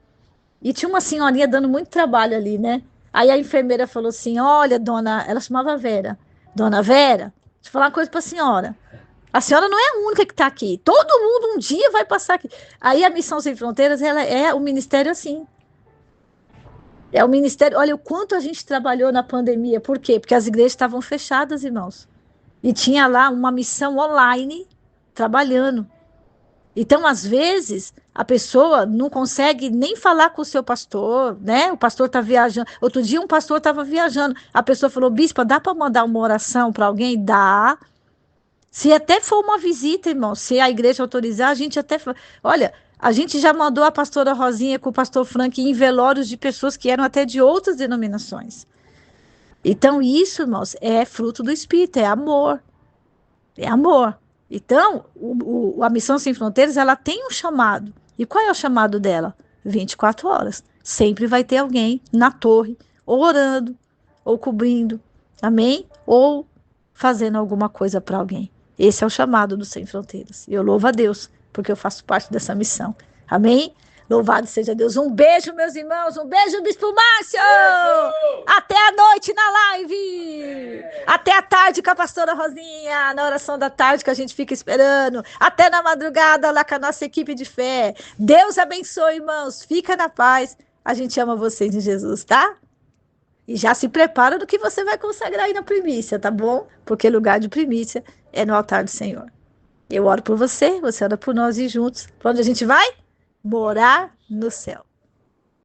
e tinha uma senhorinha dando muito trabalho ali, né? Aí a enfermeira falou assim: olha, dona, ela chamava Vera. Dona Vera, deixa eu falar uma coisa para a senhora. A senhora não é a única que está aqui. Todo mundo um dia vai passar aqui. Aí a Missão Sem Fronteiras, ela é o ministério assim. É o ministério. Olha o quanto a gente trabalhou na pandemia. Por quê? Porque as igrejas estavam fechadas, irmãos. E tinha lá uma missão online trabalhando. Então, às vezes, a pessoa não consegue nem falar com o seu pastor, né? O pastor está viajando. Outro dia, um pastor estava viajando. A pessoa falou: bispa, dá para mandar uma oração para alguém? Dá. Se até for uma visita, irmão, se a igreja autorizar, a gente até. Olha, a gente já mandou a pastora Rosinha com o pastor Frank em velórios de pessoas que eram até de outras denominações. Então, isso, irmãos, é fruto do Espírito, é amor. É amor. Então, a Missão Sem Fronteiras, ela tem um chamado. E qual é o chamado dela? 24 horas. Sempre vai ter alguém na torre, ou orando, ou cobrindo, amém? Ou fazendo alguma coisa para alguém. Esse é o chamado do Sem Fronteiras. E eu louvo a Deus, porque eu faço parte dessa missão. Amém? Louvado seja Deus. Um beijo, meus irmãos. Um beijo, Bispo Márcio. Até a noite na live. Até a tarde com a pastora Rosinha, na oração da tarde que a gente fica esperando. Até na madrugada lá com a nossa equipe de fé. Deus abençoe, irmãos. Fica na paz. A gente ama vocês em Jesus, tá? E já se prepara do que você vai consagrar aí na primícia, tá bom? Porque lugar de primícia é no altar do Senhor. Eu oro por você, você ora por nós e juntos. Para onde a gente vai? Morar no céu.